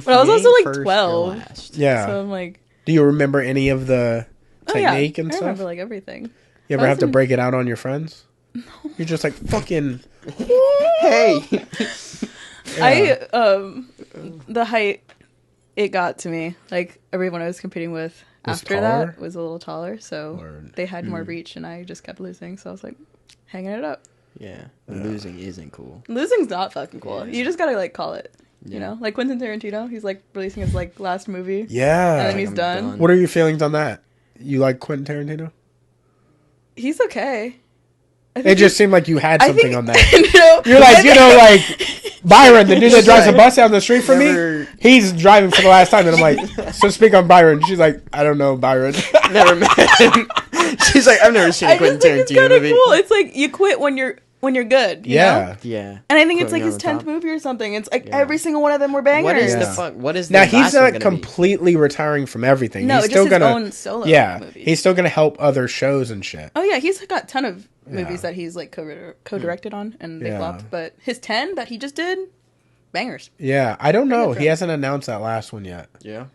But I was also like 12. Yeah. So I'm like, Do you remember any of the technique and I stuff? remember like everything. You ever I have to wasn't- break it out on your friends? No. You're just like, fucking... Hey. The height, it got to me. Like everyone I was competing with Was after taller? that was a little taller, so Word. they had more reach, and I just kept losing. So I was like, hanging it up. Yeah. Losing isn't cool. Losing's not fucking cool. Yeah. You just gotta like call it. You Yeah. know, like Quentin Tarantino. He's like releasing his like last movie, and Yeah. then he's I'm done. done. What are your feelings on that? You like Quentin Tarantino? He's okay. I It think just seemed like you had I something think- on that. no, You're like, like Byron, the dude that drives a bus down the street for Never- me. He's driving for the last time, and I'm like, so speak on Byron. She's like, I don't know Byron. Never met him. She's like, I've never seen a I Quentin just think it's Tarantino kind of movie. cool. It's like you quit when you're good. You know? Yeah. Yeah. And I think it's Putting like on his the 10th top. movie or something. It's like Yeah. every single one of them were bangers. What is the Yeah. fuck? What is the Now he's last one not gonna completely retiring from everything. No, he's it's still just his gonna own solo yeah. movies. He's still gonna help other shows and shit. Oh yeah, he's got a ton of movies Yeah. that he's like co-directed on, and they Yeah. flopped. But his 10 that he just did, bangers. Yeah, I don't know. good for He him. hasn't announced that last one yet. be? Yeah.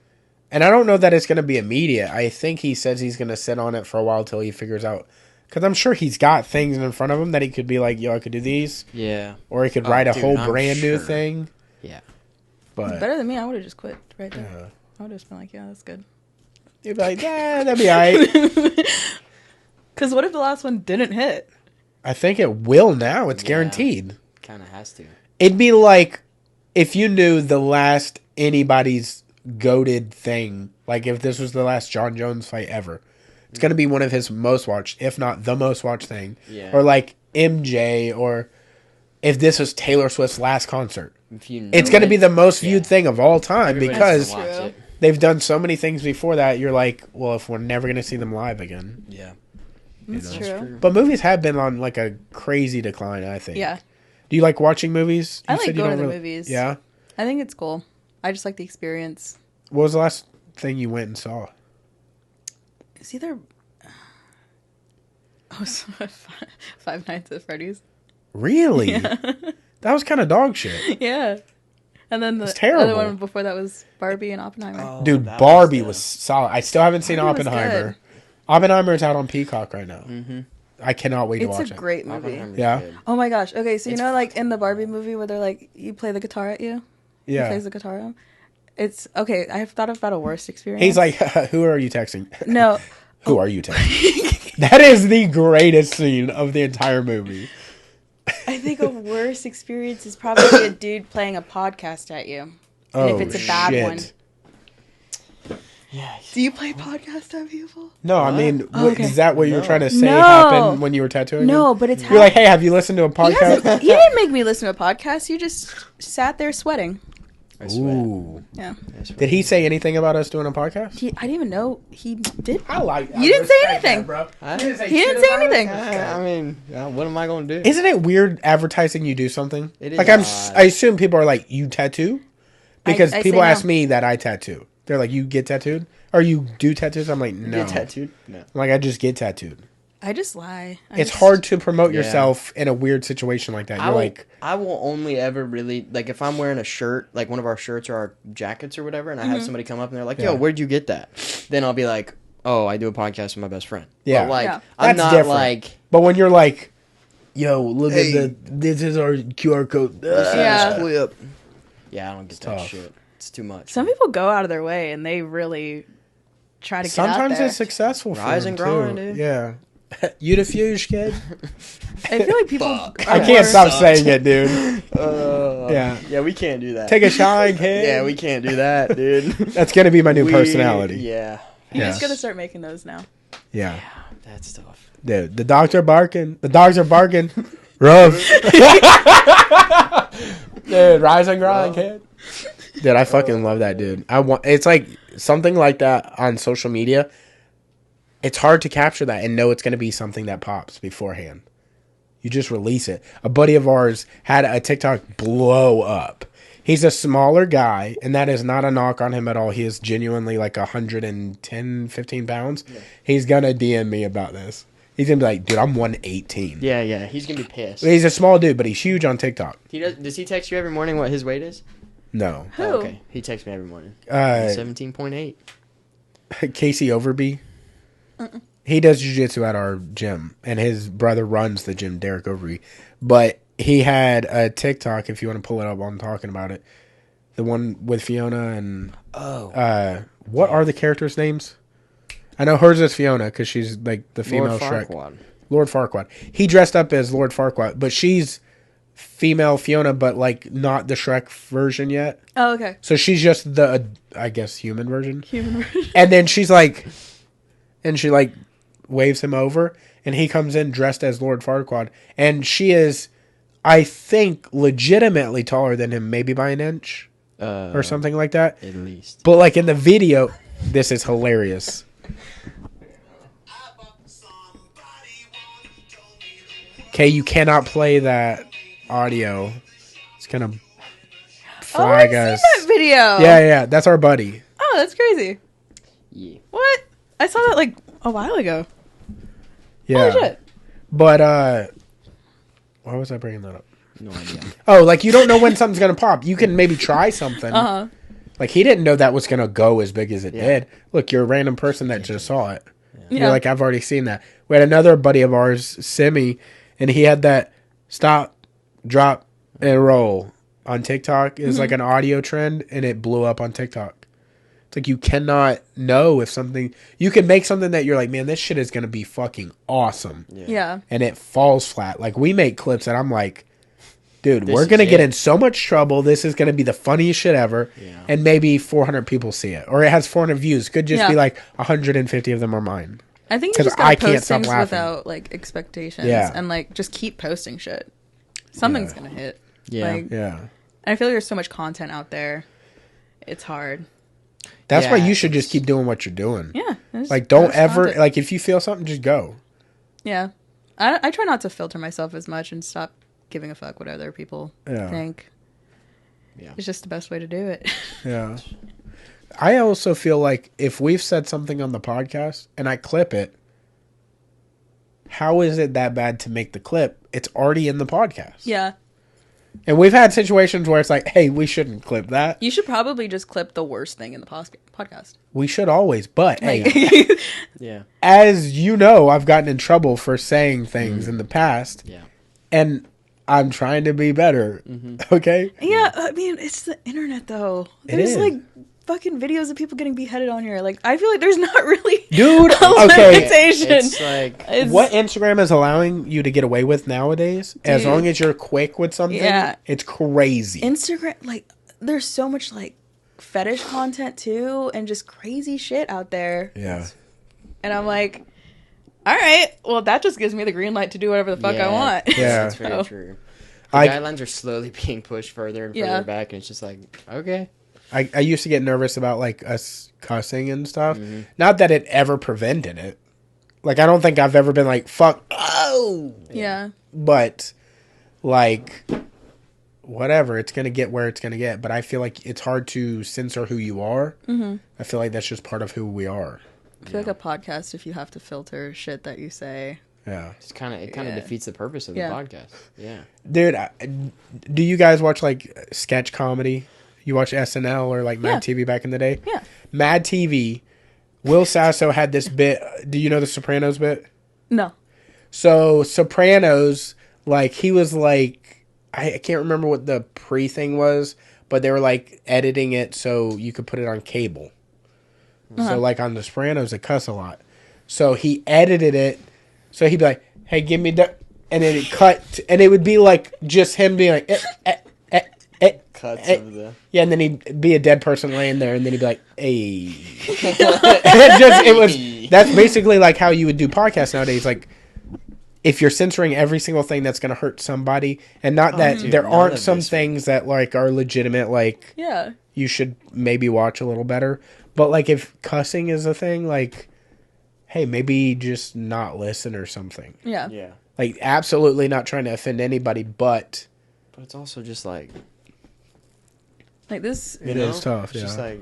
And I don't know that it's going to be immediate. I think he says he's going to sit on it for a while till he figures out. Because I'm sure he's got things in front of him that he could be like, yo, I could do these. Yeah. Or he could Oh, write a dude, whole I'm brand new sure. thing. Yeah. But Better than me. I would have just quit right there. yeah. I would have just been like, yeah, that's good. You'd be like, yeah, that'd be all right. Because what if the last one didn't hit? I think it will now. It's Yeah. guaranteed. Kind of has to. It'd be like if you knew the last anybody's goated thing, like if this was the last John Jones fight ever. It's going to be one of his most watched, if not the most watched thing. Yeah. Or like MJ, or if this was Taylor Swift's last concert. If you know It's going to be it, the most viewed yeah. thing of all time Everybody because has to watch True. it. they've done so many things before that. You're like, well, if we're never going to see them live again. Yeah. That's know, true. true. But movies have been on like a crazy decline, I think. Yeah. Do you like watching movies? I You like said you going to don't the movies. Yeah. I think it's cool. I just like the experience. What was the last thing you went and saw? It's either... Oh, Five Nights at Freddy's. Really? Yeah. That was kind of dog shit. Yeah. And then the It's terrible. other one before that was Barbie and Oppenheimer. Oh, Dude, that Barbie the- was solid. I still haven't seen Barbie was Oppenheimer. good. Oppenheimer's out on Peacock right now. Mm-hmm. I cannot wait to It's watch a it. great movie. Oppenheimer's Yeah. good. Oh my gosh. Okay, so you It's know like in the Barbie movie where they're like, you play the guitar at you? He Yeah. plays the guitar. It's, okay, I've thought about a worse experience. He's like, who are you texting? No. Who are you texting? That is the greatest scene of the entire movie. I think a worse experience is probably a dude playing a podcast at you. And Oh, if it's a bad shit. one. Yeah. Do you play podcast to people? No, I What? mean, Okay. is that what you were No. trying to say No. happened when you were tattooing? No, him? but it's You're like, hey, have you listened to a podcast? He didn't make me listen to a podcast. You just sat there sweating. I swear. Ooh. Yeah. I swear. Did he say anything about us doing a podcast? I didn't even know he did. I like. You didn't say anything. bro. I- He didn't say anything. I mean, what am I going to do? Isn't it weird advertising you do something? It is Like odd. I assume people are like, you tattoo? Because I people say no. ask me that I tattoo. They're like, you get tattooed? Or you do tattoos? I'm like, no. Get tattooed? No. I'm like, I just get tattooed. I just lie. It's hard to promote Yeah. yourself in a weird situation like that. You're like, I will only ever really, like, if I'm wearing a shirt, like one of our shirts or our jackets or whatever, and I have somebody come up and they're like, yo, Yeah. where'd you get that? Then I'll be like, oh, I do a podcast with my best friend. Yeah. But, like, Yeah. I'm That's not different. like, but when you're like, yo, look Hey. at this is our QR code. Yeah. flip. Yeah, I don't get that tough. shit. It's too much. Some people go out of their way and they really try to get out Sometimes there. it's successful for Rise them, and grind, too. dude. Yeah. You the fuse, kid? I feel like people. I can't stop saying it, dude. Yeah. Yeah, we can't do that. Take a shine, kid. Yeah, we can't do that, dude. That's gonna be my new personality. Yeah. He's Yes. gonna start making those now. Yeah. That's tough. Dude, the dogs are barking. The dogs are barking. Rough. Dude, rise and grind, kid. Dude, I fucking love that, dude. It's like something like that on social media. It's hard to capture that and know it's going to be something that pops beforehand. You just release it. A buddy of ours had a TikTok blow up. He's a smaller guy, and that is not a knock on him at all. He is genuinely like 110, 15 pounds. Yeah. He's going to DM me about this. He's going to be like, dude, I'm 118. Yeah. He's going to be pissed. He's a small dude, but he's huge on TikTok. Does he text you every morning what his weight is? No. Who? Oh, okay. He texts me every morning. 17.8. Casey Overby. He does jiu-jitsu at our gym, and his brother runs the gym, Derek Overby. But he had a TikTok, if you want to pull it up while I'm talking about it. The one with Fiona and... what are the characters' names? I know hers is Fiona, because she's like the female Lord Shrek. Farquaad. Lord Farquaad. He dressed up as Lord Farquaad, but she's female Fiona, but like not the Shrek version yet. Oh, okay. So she's just the, I guess, human version. Human version. And then she's like... And she, like, waves him over, and he comes in dressed as Lord Farquaad. And she is, I think, legitimately taller than him, maybe by an inch or something like that. At least. But, like, in the video, this is hilarious. Okay, you cannot play that audio. It's going to flag I've us. seen that video. Yeah, that's our buddy. Oh, that's crazy. Yeah. What? I saw that like a while ago. Yeah. Oh shit. But, why was I bringing that up? No idea. Oh, like you don't know when something's gonna pop. You can maybe try something. Uh huh. Like he didn't know that was gonna go as big as it Yeah. did. Look, you're a random person that just saw it. Yeah. You're like, I've already seen that. We had another buddy of ours, Simi, and he had that stop, drop, and roll on TikTok. It's like an audio trend, and it blew up on TikTok. It's like you cannot know if something... You can make something that you're like, man, this shit is going to be fucking awesome. Yeah. And it falls flat. Like, we make clips that I'm like, dude, This we're is going to get it. in so much trouble. This is going to be the funniest shit ever. Yeah. And maybe 400 people see it. Or it has 400 views. Could just Yeah. be like 150 of them are mine. I think you 'Cause just gotta I can't post stop things laughing. without like expectations. Yeah. And like just keep posting shit. Something's Yeah. gonna hit. Yeah. Like, Yeah. and I feel like there's so much content out there. It's hard. That's why Yeah, you should just it's- keep doing what you're doing. Yeah. There's- Like, don't there's ever... content. Like, if you feel something, just go. Yeah. I try not to filter myself as much and stop giving a fuck what other people Yeah. think. Yeah. It's just the best way to do it. Yeah. I also feel like if we've said something on the podcast and I clip it, how is it that bad to make the clip? It's already in the podcast. Yeah. And we've had situations where it's like, hey, we shouldn't clip that. You should probably just clip the worst thing in the podcast. We should always. But, Like, hey, Yeah. as you know, I've gotten in trouble for saying things in the past. Yeah. And I'm trying to be better. Okay? yeah, I mean, it's the internet, though. It There's, is. like, fucking videos of people getting beheaded on here. Like, I feel like there's not really Dude, a okay. limitation. It's like... It's- What Instagram is allowing you to get away with nowadays, as Dude. long as you're quick with something, Yeah. it's crazy. Instagram, like, there's so much, like, fetish content too, and just crazy shit out there. Yeah. And I'm like, all right, well, that just gives me the green light to do whatever the fuck I want. Yeah. That's very So, true. The guidelines are slowly being pushed further and further back, and it's just like, okay. I used to get nervous about, like, us cussing and stuff. Mm-hmm. Not that it ever prevented it. Like, I don't think I've ever been like, fuck, oh! Yeah. But, like, whatever, it's going to get where it's going to get. But I feel like it's hard to censor who you are. Mm-hmm. I feel like that's just part of who we are. I feel like a podcast, if you have to filter shit that you say. Yeah. It kind of defeats the purpose of the podcast. Yeah. Dude, do you guys watch, like, sketch comedy? You watch SNL or, like, Mad TV back in the day? Yeah. Mad TV, Will Sasso had this bit. Do you know the Sopranos bit? No. So, Sopranos, like, he was, like, I can't remember what the pre-thing was, but they were, like, editing it so you could put it on cable. So, like, on The Sopranos, they cuss a lot. So, he edited it. So, he'd be like, hey, give me that. And then it cut. And it would be, like, just him being like, Cuts of the... Yeah, and then he'd be a dead person laying there. And then he'd be like, hey. That's basically, like, how you would do podcasts nowadays. Like, if you're censoring every single thing that's going to hurt somebody. And not that there aren't some things that, like, are legitimate. Like, you should maybe watch a little better. But, like, if cussing is a thing, like, hey, maybe just not listen or something. Yeah. Yeah. Like, absolutely not trying to offend anybody, but... But it's also just, like... Like, this... It is tough, It's just, like...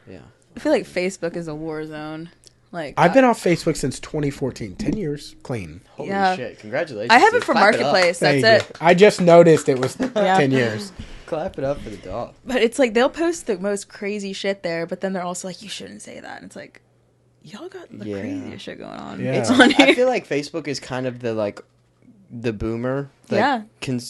Yeah. I feel like Facebook is a war zone. Like, I've been off Facebook since 2014. 10 years clean. Holy shit. Congratulations. I have it for Marketplace. That's it. I just noticed it was 10 years. Clap it up for the dog. But it's like they'll post the most crazy shit there, but then they're also like, you shouldn't say that. And it's like, y'all got the craziest shit going on. Yeah. It's on here. I feel like Facebook is kind of the, like, the boomer. Like,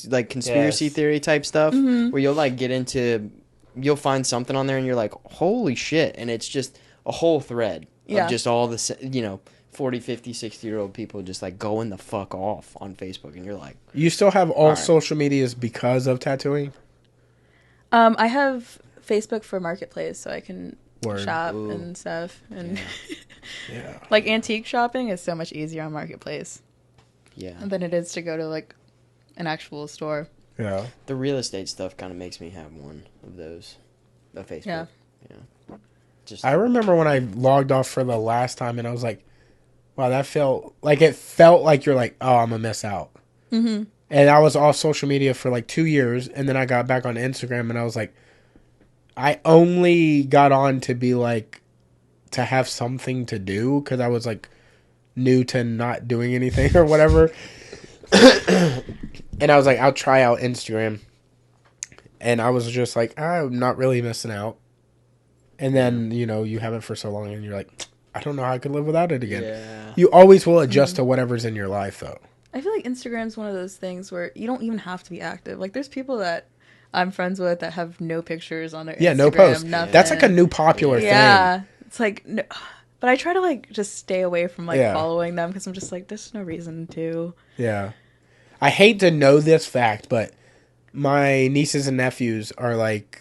like, conspiracy theory type stuff. Mm-hmm. Where you'll, like, get into... You'll find something on there and you're like, holy shit. And it's just a whole thread of just all the, 40, 50, 60-year-old people just, like, going the fuck off on Facebook. And you're like... You still have all social medias because of tattooing? I have Facebook for Marketplace, so I can shop and stuff. And like, antique shopping is so much easier on Marketplace. Yeah. Than it is to go to, like, an actual store. Yeah. The real estate stuff kind of makes me have one of those. A Facebook. Yeah. Just... I remember when I logged off for the last time and I was like, wow, that felt like you're like, oh, I'm going to miss out. Mm-hmm. And I was off social media for like 2 years. And then I got back on Instagram and I was like, I only got on to be like, to have something to do. Because I was like new to not doing anything or whatever. And I was like, I'll try out Instagram. And I was just like, I'm not really missing out. And then, you have it for so long and you're like, I don't know how I could live without it again. Yeah. You always will adjust to whatever's in your life, though. I feel like Instagram's one of those things where you don't even have to be active. Like, there's people that I'm friends with that have no pictures on their Instagram. No posts. Nothing. That's like a new popular thing. Yeah. It's like, no, but I try to, like, just stay away from, like, following them because I'm just like, there's no reason to. Yeah. I hate to know this fact, but my nieces and nephews are, like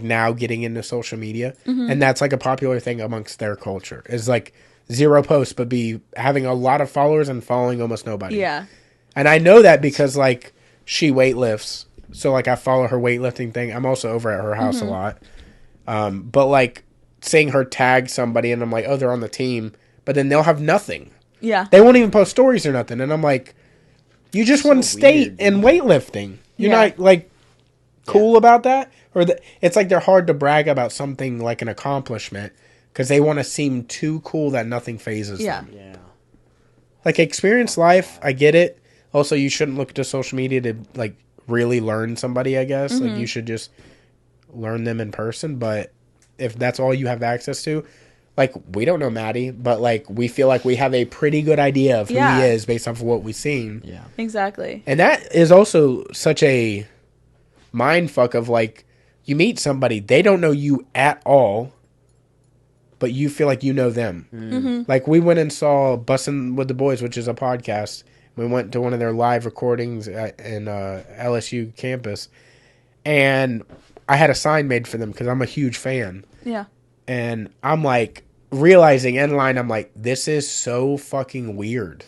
now getting into social media. Mm-hmm. And that's, like, a popular thing amongst their culture. Is, like, zero posts, but be having a lot of followers and following almost nobody. Yeah. And I know that because, like, she weightlifts. So, like, I follow her weightlifting thing. I'm also over at her house a lot. But, like, seeing her tag somebody and I'm like, oh, they're on the team. But then they'll have nothing. Yeah. They won't even post stories or nothing. And I'm like, you just won state in weightlifting. You're not, like, cool about that? Or it's like they're hard to brag about something like an accomplishment because they want to seem too cool that nothing phases them. Yeah. Like, experience life, I get it. Also, you shouldn't look to social media to, like, really learn somebody, I guess. Mm-hmm. Like, you should just learn them in person. But if that's all you have access to, like, we don't know Maddie, but, like, we feel like we have a pretty good idea of who he is based off of what we've seen. Yeah. Exactly. And that is also such a mind fuck of, like, you meet somebody, they don't know you at all, but you feel like you know them. Mm-hmm. Like, we went and saw Bussin' with the Boys, which is a podcast. We went to one of their live recordings in LSU campus. And I had a sign made for them because I'm a huge fan. Yeah. And I'm like, realizing in line, I'm like, this is so fucking weird.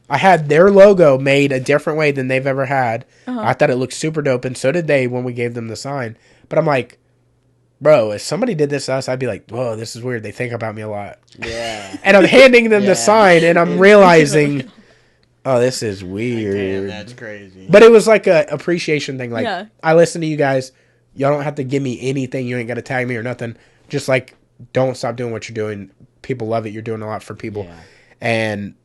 I had their logo made a different way than they've ever had. I thought it looked super dope, and so did they when we gave them the sign. But I'm like, bro, if somebody did this to us, I'd be like, whoa, this is weird. They think about me a lot. Yeah. And I'm handing them the sign, and I'm realizing, oh, this is weird. Damn, that's crazy. But it was like a appreciation thing. Like, Yeah. I listen to you guys. Y'all don't have to give me anything. You ain't got to tag me or nothing. Just like, don't stop doing what you're doing. People love it. You're doing a lot for people. Yeah. And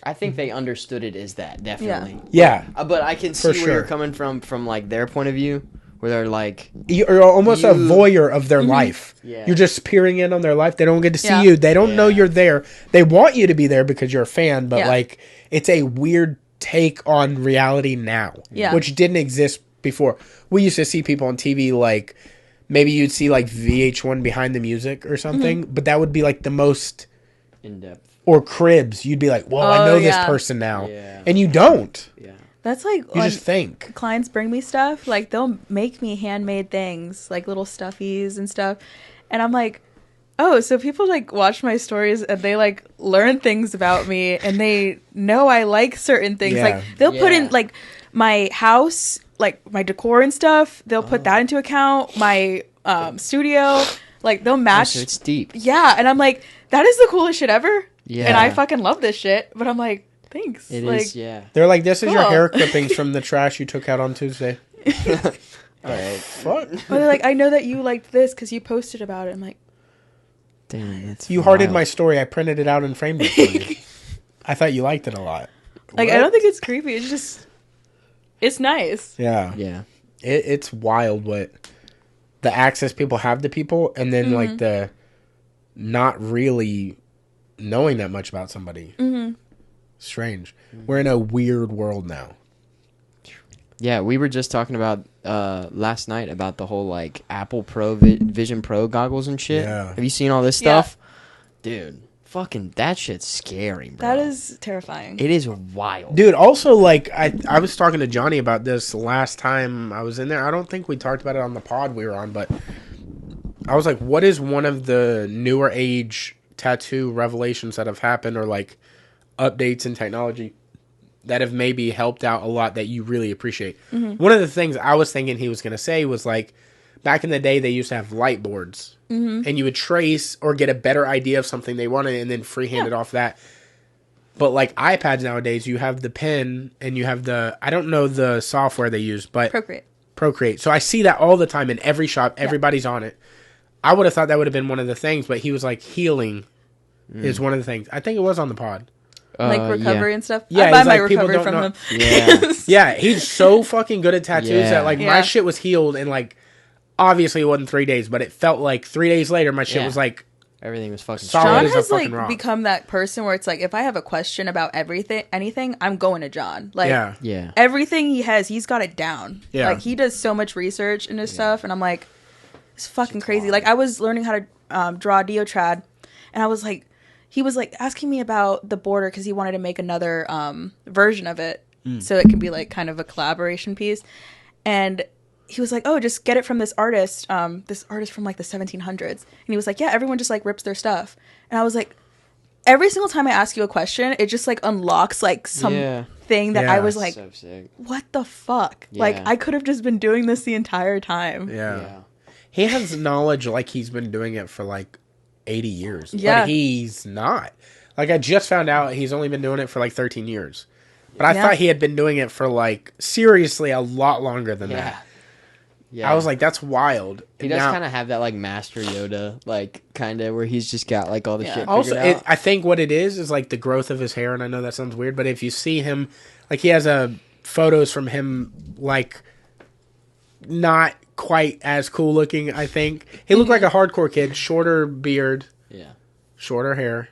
I think they understood it as that, definitely. yeah. But I can see For where sure. you're coming from like their point of view, where they're like, You're almost a voyeur of their life. Yeah. You're just peering in on their life. They don't get to see Yeah. you. They don't know Yeah. you're there. They want you to be there because you're a fan, but Yeah. like it's a weird take on reality now, Yeah. which didn't exist before. We used to see people on TV like maybe you'd see like VH1 Behind the Music or something, but that would be like the most in depth. or Cribs. You'd be like, "Whoa, I Oh, know this yeah. person now," Yeah. and you don't. Yeah. That's like You when just think. clients bring me stuff, like they'll make me handmade things, like little stuffies and stuff. And I'm like, oh, so people like watch my stories and they like learn things about me and they know I like certain things. Yeah. Like they'll put in Yeah. like my house, like my decor and stuff. They'll put that into account. My studio, like they'll match. So it's deep. Yeah, and I'm like, that is the coolest shit ever. Yeah. And I fucking love this shit. But I'm like, thanks. It like, is, yeah. They're like, "This is your Cool. hair clippings from the trash you took out on Tuesday." All right. Fuck. But they're like, I know that you liked this because you posted about it. I'm like, Damn, that's You hearted my wild. story. I printed it out and framed it for you. I thought you liked it a lot. I don't think it's creepy. It's just, it's nice. Yeah. Yeah. It's wild what the access people have to people, and then like the not really knowing that much about somebody. Strange. We're in a weird world now. Yeah, we were just talking about last night about the whole like Apple Pro Vision Pro goggles and shit. Yeah. Have you seen all this Yeah. stuff? Dude, fucking that shit's scary, bro. That is terrifying. It is wild. Dude, also like I was talking to Johnny about this last time I was in there. I don't think we talked about it on the pod we were on, but I was like, what is one of the newer age tattoo revelations that have happened, or like updates in technology that have maybe helped out a lot that you really appreciate? One of the things I was thinking he was going to say was like, back in the day, they used to have light boards, and you would trace or get a better idea of something they wanted and then freehand it off that. But like iPads nowadays, you have the pen and you have I don't know the software they use, but Procreate. So I see that all the time in every shop. Everybody's on it. I would have thought that would have been one of the things, but he was like, healing is one of the things. I think it was on the pod. Like recovery and stuff. Yeah, I buy he's my like, people recovery don't from know- him. Yeah. Yeah, he's so fucking good at tattoos that like my Yeah. shit was healed in like, obviously it wasn't 3 days, but it felt like 3 days later my shit Yeah. was like, Everything was fucking Solid. straight. John as a has fucking like rock. become that person where it's like, if I have a question about anything, I'm going to John. Like, yeah. Yeah. everything he has, he's got it down. Yeah. Like, he does so much research into stuff, and I'm like, it's fucking crazy. Like, I was learning how to draw Deotrad, and I was like, he was like asking me about the border because he wanted to make another version of it, so it can be like kind of a collaboration piece. And he was like, oh, just get it from this artist from like the 1700s. And he was like, yeah, everyone just like rips their stuff. And I was like, every single time I ask you a question, it just like unlocks like some thing that I was like, So sick. what the fuck? Like, Yeah. I could have just been doing this the entire time. Yeah. He has knowledge like he's been doing it for like 80 years. Yeah. But he's not. Like, I just found out he's only been doing it for like 13 years. But I Yeah. thought he had been doing it for like, seriously, a lot longer than Yeah. that. Yeah. I was like, that's wild. he does Now- kind of have that like Master Yoda, like kind of where he's just got like all the shit figured Also, out. I think what it is like the growth of his hair, and I know that sounds weird, but if you see him, like he has photos from him, like not quite as cool looking. I think he looked like a hardcore kid, shorter beard, Yeah. shorter hair,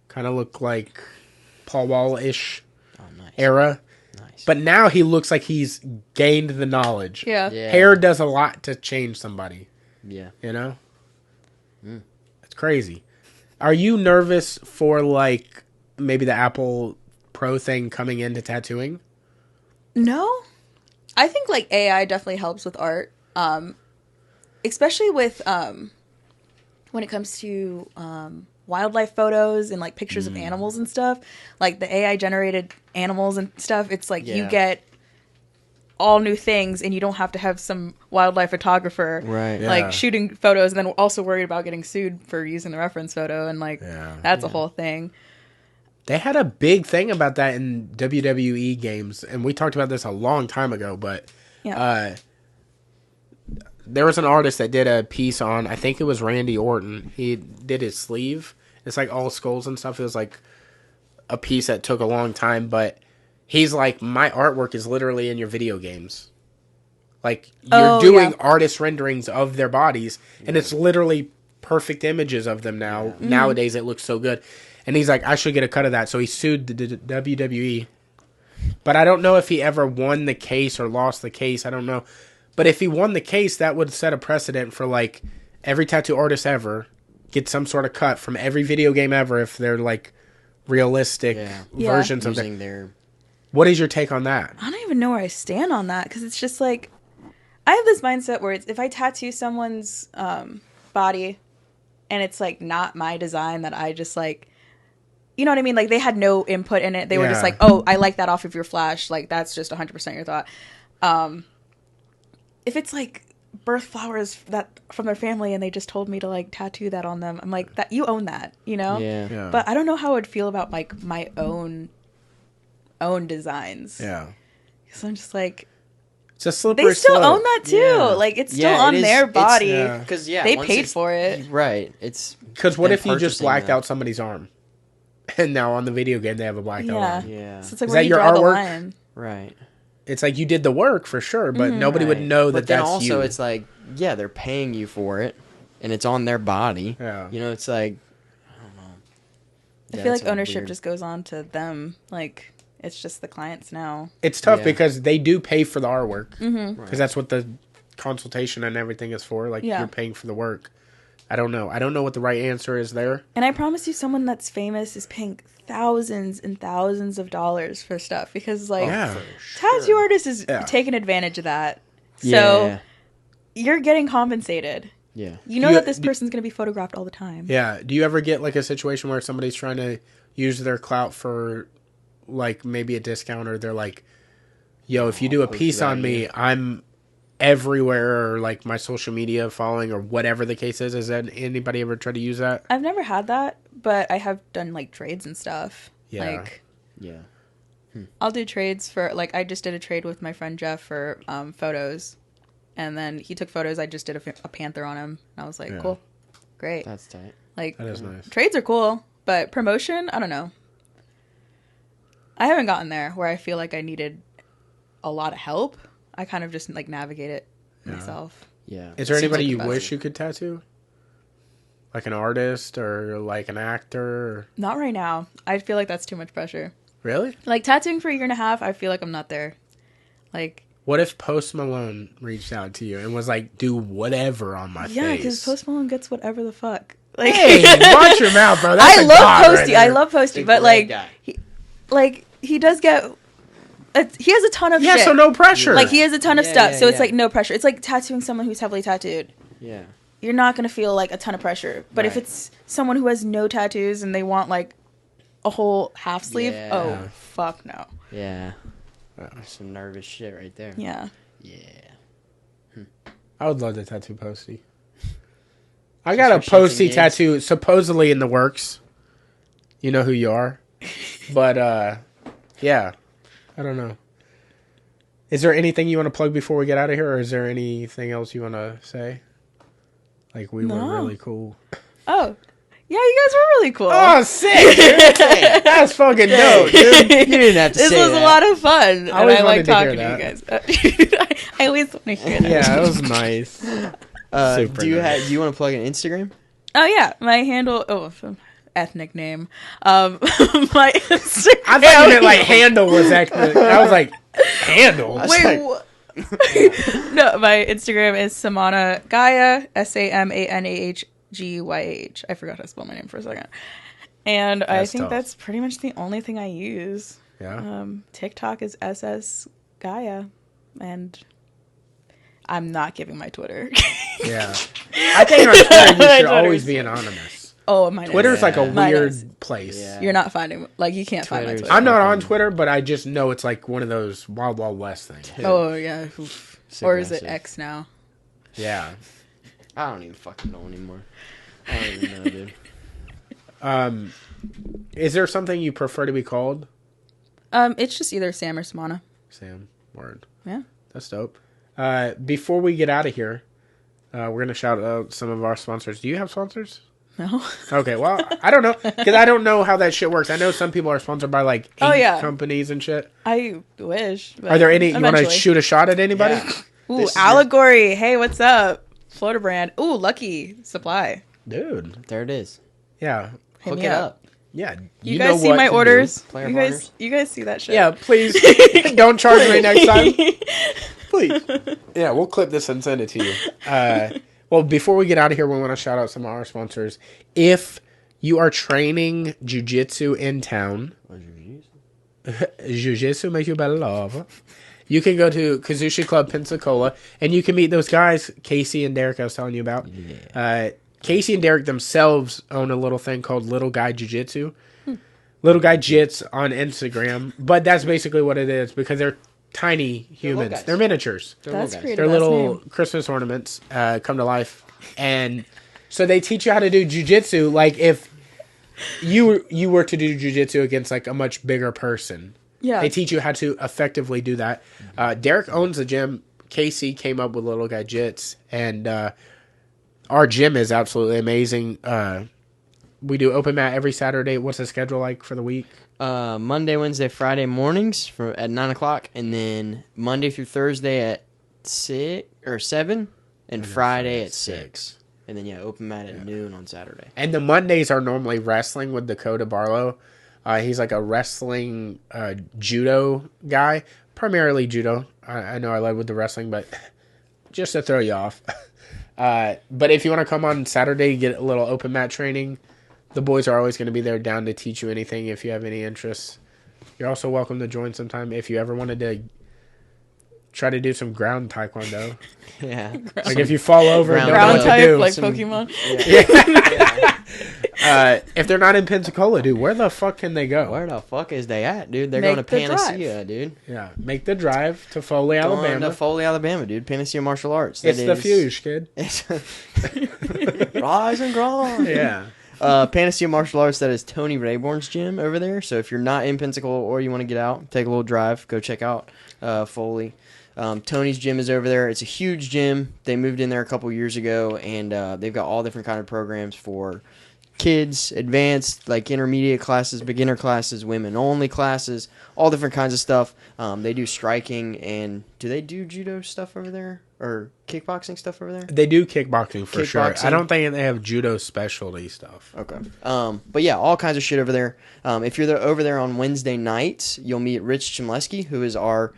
kind of looked like Paul Wall-ish Oh, nice. era. Nice. But now he looks like he's gained the knowledge. Yeah. Yeah. Hair does a lot to change somebody. Yeah. You know? It's crazy. Are you nervous for, like, maybe the Apple Pro thing coming into tattooing? No. I think like AI definitely helps with art. Especially with when it comes to wildlife photos and like pictures of animals and stuff, like the AI generated animals and stuff. It's like you get all new things, and you don't have to have some wildlife photographer like shooting photos and then also worried about getting sued for using the reference photo, and like that's a whole thing. They had a big thing about that in WWE games, and we talked about this a long time ago, but there was an artist that did a piece on, I think it was Randy Orton. He did his sleeve. It's like all skulls and stuff. It was like a piece that took a long time, but he's like, my artwork is literally in your video games. Like, you're doing artist renderings of their bodies, and it's literally perfect images of them now. Mm-hmm. Nowadays, it looks so good. And he's like, I should get a cut of that. So he sued the WWE. But I don't know if he ever won the case or lost the case. I don't know. But if he won the case, that would set a precedent for, like, every tattoo artist ever get some sort of cut from every video game ever if they're, like, realistic versions of their... What is your take on that? I don't even know where I stand on that, because it's just, like... I have this mindset where it's, if I tattoo someone's body and it's, like, not my design, that I just, like... You know what I mean? Like, they had no input in it. They were just like, oh, I like that off of your flash. Like, that's just 100% your thought. If it's, like, birth flowers that from their family and they just told me to, like, tattoo that on them, I'm like, that you own that, you know? Yeah. But I don't know how I would feel about, like, my own designs. Yeah. So I'm just like... It's a slippery They still slope. own that, too. Like, it's still on their body. Because, they paid for it. Right. It's... Because what if you just blacked out somebody's arm? And now on the video game, they have a blacked out arm. Yeah. So it's like, is where that do you your draw the artwork? line? Right. It's like you did the work for sure, but nobody would know that that's you. But then also it's like, yeah, they're paying you for it, and it's on their body. Yeah. You know, it's like, I don't know. I feel like ownership just goes on to them. Like, it's just the clients now. It's tough because they do pay for the artwork. Because that's what the consultation and everything is for. Like, you're paying for the work. I don't know. I don't know what the right answer is there. And I promise you, someone that's famous is paying thousands and thousands of dollars for stuff, because, like, tattoo artist is taking advantage of that. So you're getting compensated. Yeah. You know that this person's going to be photographed all the time. Yeah. Do you ever get, like, a situation where somebody's trying to use their clout for, like, maybe a discount, or they're like, yo, if you do a piece on me, I'm everywhere, or like my social media following, or whatever the case is? Has anybody ever tried to use that? I've never had that, but I have done like trades and stuff. I'll do trades for, like, I just did a trade with my friend Jeff for photos, and then he took photos. I just did a panther on him, and I was like, cool, great, that's tight. Like, that is nice. Trades are cool, but promotion, I don't know. I haven't gotten there where I feel like I needed a lot of help. I kind of just, like, navigate it myself. Yeah. Is there anybody you wish you could tattoo? Like an artist or like an actor? Or... Not right now. I feel like that's too much pressure. Really? Like, tattooing for a year and a half, I feel like I'm not there. Like... What if Post Malone reached out to you and was like, do whatever on my face? Yeah, because Post Malone gets whatever the fuck. Like, hey, watch your mouth, bro. That's I love Posty. I love Posty, but, like, he does get... he has a ton of shit. Yeah, so no pressure. Like, he has a ton of stuff, so it's, like, no pressure. It's like tattooing someone who's heavily tattooed. Yeah. You're not going to feel, like, a ton of pressure. But if it's someone who has no tattoos and they want, like, a whole half sleeve, oh, fuck no. Yeah. Some nervous shit right there. Yeah. Yeah. I would love to tattoo Posty. I got a Posty tattoo supposedly in the works. You know who you are. But, yeah. I don't know. Is there anything you want to plug before we get out of here, or is there anything else you want to say? Like, we were really cool. Oh. Yeah, you guys were really cool. Oh, sick, dude. That's fucking dope, dude. You didn't have to say that. This was a lot of fun. And I like talking to you guys. I always want to hear that. Yeah, that was nice. Do you want to plug an Instagram? Oh, yeah. My handle... ethnic name. My Instagram. I thought you meant like handle was ethnic. I was like, handle? Wait, no, my Instagram is Samanah Guyah, SAMANAHGYH. I forgot how to spell my name for a second. And I think that's pretty much the only thing I use. Yeah. TikTok is SS Guyah. And I'm not giving my Twitter. Yeah. I think on Twitter you should always be anonymous. Oh, my Twitter's like a weird place. Yeah. You're not finding, like, you can't find my Twitter. I'm not on Twitter, but I just know it's like one of those Wild Wild West things. Oh, yeah. Oof. Or is it X now? Yeah. I don't even fucking know anymore. I don't even know, dude. Is there something you prefer to be called? It's just either Sam or Samanah. Sam. Word. Yeah. That's dope. Before we get out of here, we're going to shout out some of our sponsors. Do you have sponsors? No. Okay, well, I don't know. Because I don't know how that shit works. I know some people are sponsored by, like, 8 companies and shit. I wish. Are there any... You want to shoot a shot at anybody? Yeah. Ooh, Allegory. Hey, what's up? Floater brand. Ooh, Lucky Supply. Dude. There it is. Yeah. Hit Hook me it up. Yeah. You guys see my orders? Player You guys see that shit? Yeah, please. Don't charge me next time. Please. Yeah, we'll clip this and send it to you. Well, before we get out of here, we want to shout out some of our sponsors. If you are training jiu-jitsu in town, jiu-jitsu makes you better love. You can go to Kazushi Club Pensacola, and you can meet those guys, Casey and Derek I was telling you about. Yeah. Casey and Derek themselves own a little thing called Little Guy Jiu-Jitsu. Little Guy Jits on Instagram. But that's basically what it is, because they're tiny humans. They're miniatures. That's creative. They're little Christmas ornaments come to life. And so they teach you how to do jiu-jitsu. Like if you were to do jiu-jitsu against like a much bigger person. Yeah. They teach you how to effectively do that. Derek owns a gym. Casey came up with Little Guy Jits. And our gym is absolutely amazing. We do open mat every Saturday. What's the schedule like for the week? Monday, Wednesday, Friday mornings at 9 o'clock, and then Monday through Thursday at 6 or 7, and Friday at 6. And then open mat at noon on Saturday. And the Mondays are normally wrestling with Dakota Barlow. He's like a wrestling judo guy, primarily judo. I know I led with the wrestling, but just to throw you off. But if you want to come on Saturday, get a little open mat training. The boys are always going to be there down to teach you anything if you have any interest. You're also welcome to join sometime if you ever wanted to try to do some ground taekwondo. Yeah. Like if you fall over and don't know what to do. Like Pokemon. Yeah. If they're not in Pensacola, dude, where the fuck can they go? Where the fuck is they at, dude? They're going to Panacea, dude. Yeah. Make the drive to Foley, Alabama. Going to Foley, Alabama, dude. Panacea Martial Arts. It's the Fuge, kid. Rise and grind. Yeah. Panacea Martial Arts, that is Tony Rayborn's gym over there. So if you're not in Pensacola or you want to get out, take a little drive, go check out Foley. Tony's gym is over there. It's a huge gym. They moved in there a couple years ago, and they've got all different kind of programs for kids, advanced, like intermediate classes, beginner classes, women only classes, all different kinds of stuff. They do striking, and do they do judo stuff over there or kickboxing stuff over there? They do kickboxing for sure. I don't think they have judo specialty stuff. Okay. But yeah, all kinds of shit over there. If you're over there on Wednesday nights, you'll meet Rich Chmleski, who is our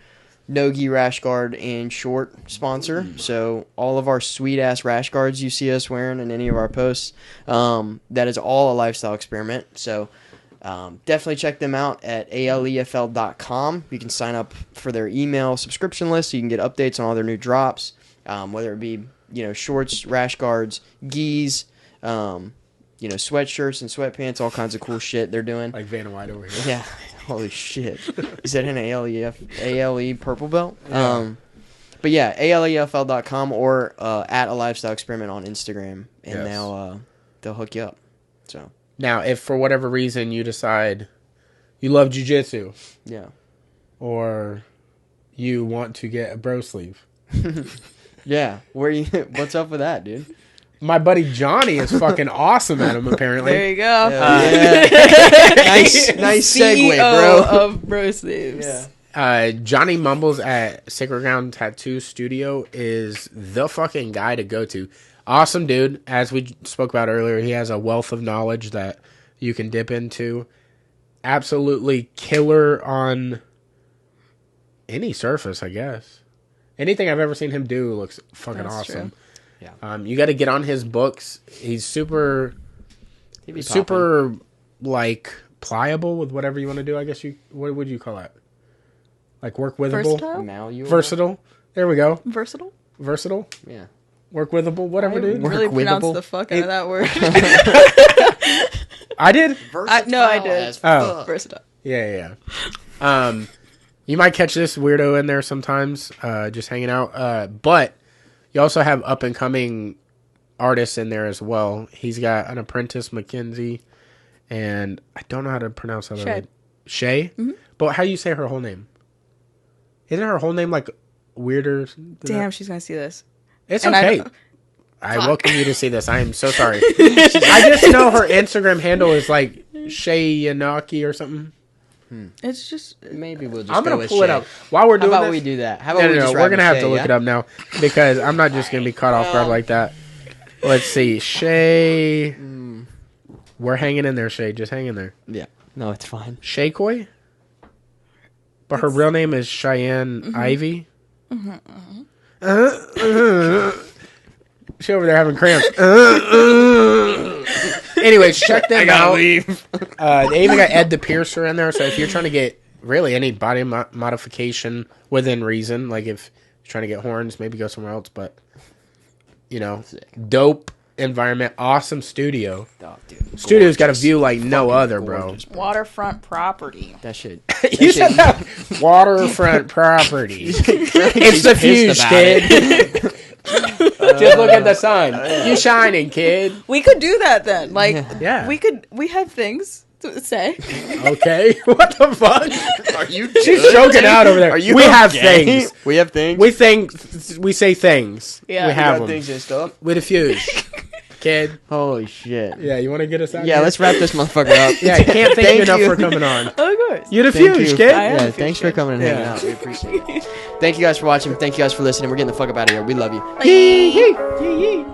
no-gi rash guard and short sponsor. So all of our sweet-ass rash guards you see us wearing in any of our posts, that is all a lifestyle experiment. So definitely check them out at alefl.com. You can sign up for their email subscription list so you can get updates on all their new drops, whether it be shorts, rash guards, gis, sweatshirts and sweatpants, all kinds of cool shit they're doing. Like Vanna White over here. Yeah. Holy shit. Is that an ALE purple belt? Yeah. But yeah, alefl.com or at a lifestyle experiment on Instagram, and they'll hook you up. So now, if for whatever reason you decide you love jiu-jitsu, or you want to get a bro sleeve, what's up with that, dude? My buddy Johnny is fucking awesome at them, apparently. There you go. Nice segue, bro. Of bro sleeves. Yeah. Johnny Mumbles at Sacred Ground Tattoo Studio is the fucking guy to go to. Awesome dude. As we spoke about earlier, he has a wealth of knowledge that you can dip into. Absolutely killer on any surface, I guess. Anything I've ever seen him do looks fucking awesome. True. Yeah. You got to get on his books. He's super like pliable with whatever you want to do. I guess what would you call that? Like work withable? Versatile. Versatile. There we go. Versatile. Versatile? Yeah. Work withable? Whatever, dude. Really pronounced Work-withable? the fuck out of that word. I did? No, I did. as Oh. fuck. Versatile. Yeah. You might catch this weirdo in there sometimes, just hanging out. But you also have up and coming artists in there as well. He's got an apprentice, Mackenzie, and I don't know how to pronounce her name. Shay? Mm-hmm. But how do you say her whole name? Isn't her whole name like weirder? Damn, she's gonna see this. It's And okay. I welcome you to see this. I am so sorry. I just know her Instagram handle is like Shay Yanaki or something. It's just Maybe we'll just I'm go gonna with pull Shay. it up while we're How doing about this. we do that? How about we No, just we're ride gonna with have Shay, to look yeah? it up now because I'm not just gonna be caught off guard like that. Let's see, Shay. We're hanging in there, Shay. Just hang in there. Yeah. No, it's fine. Shay Coy. But her real name is Cheyenne Ivy. She over there having cramps. Anyways, check them out. Leave. They even got Ed the Piercer in there. So if you're trying to get really any body modification within reason, like if you're trying to get horns, maybe go somewhere else. But you know, dope environment, awesome studio. Oh, dude. Studio's got a view like no other, bro. waterfront property. That shit. You said that. Waterfront property. It's the fuse, kid. Just look at the sign. You shining, kid. We could do that then. Like, Yeah. we have things to say. Okay. What the fuck? Are you? She's choking out over there. Are you? We have okay? things. We have things. We think. We say things. Yeah. We have got them. things and stuff. With a fuse, kid. Holy shit. Yeah. You want to get us out? Yeah, here? let's wrap this motherfucker up. Yeah. I can't thank you enough you. for coming on. Of course. You the Thank fuse, you. kid. I am. Yeah, thanks for coming and hanging Yeah. out. We appreciate it. Thank you guys for watching. Thank you guys for listening. We're getting the fuck up out of here. We love you. Yee, yee, yee, yee.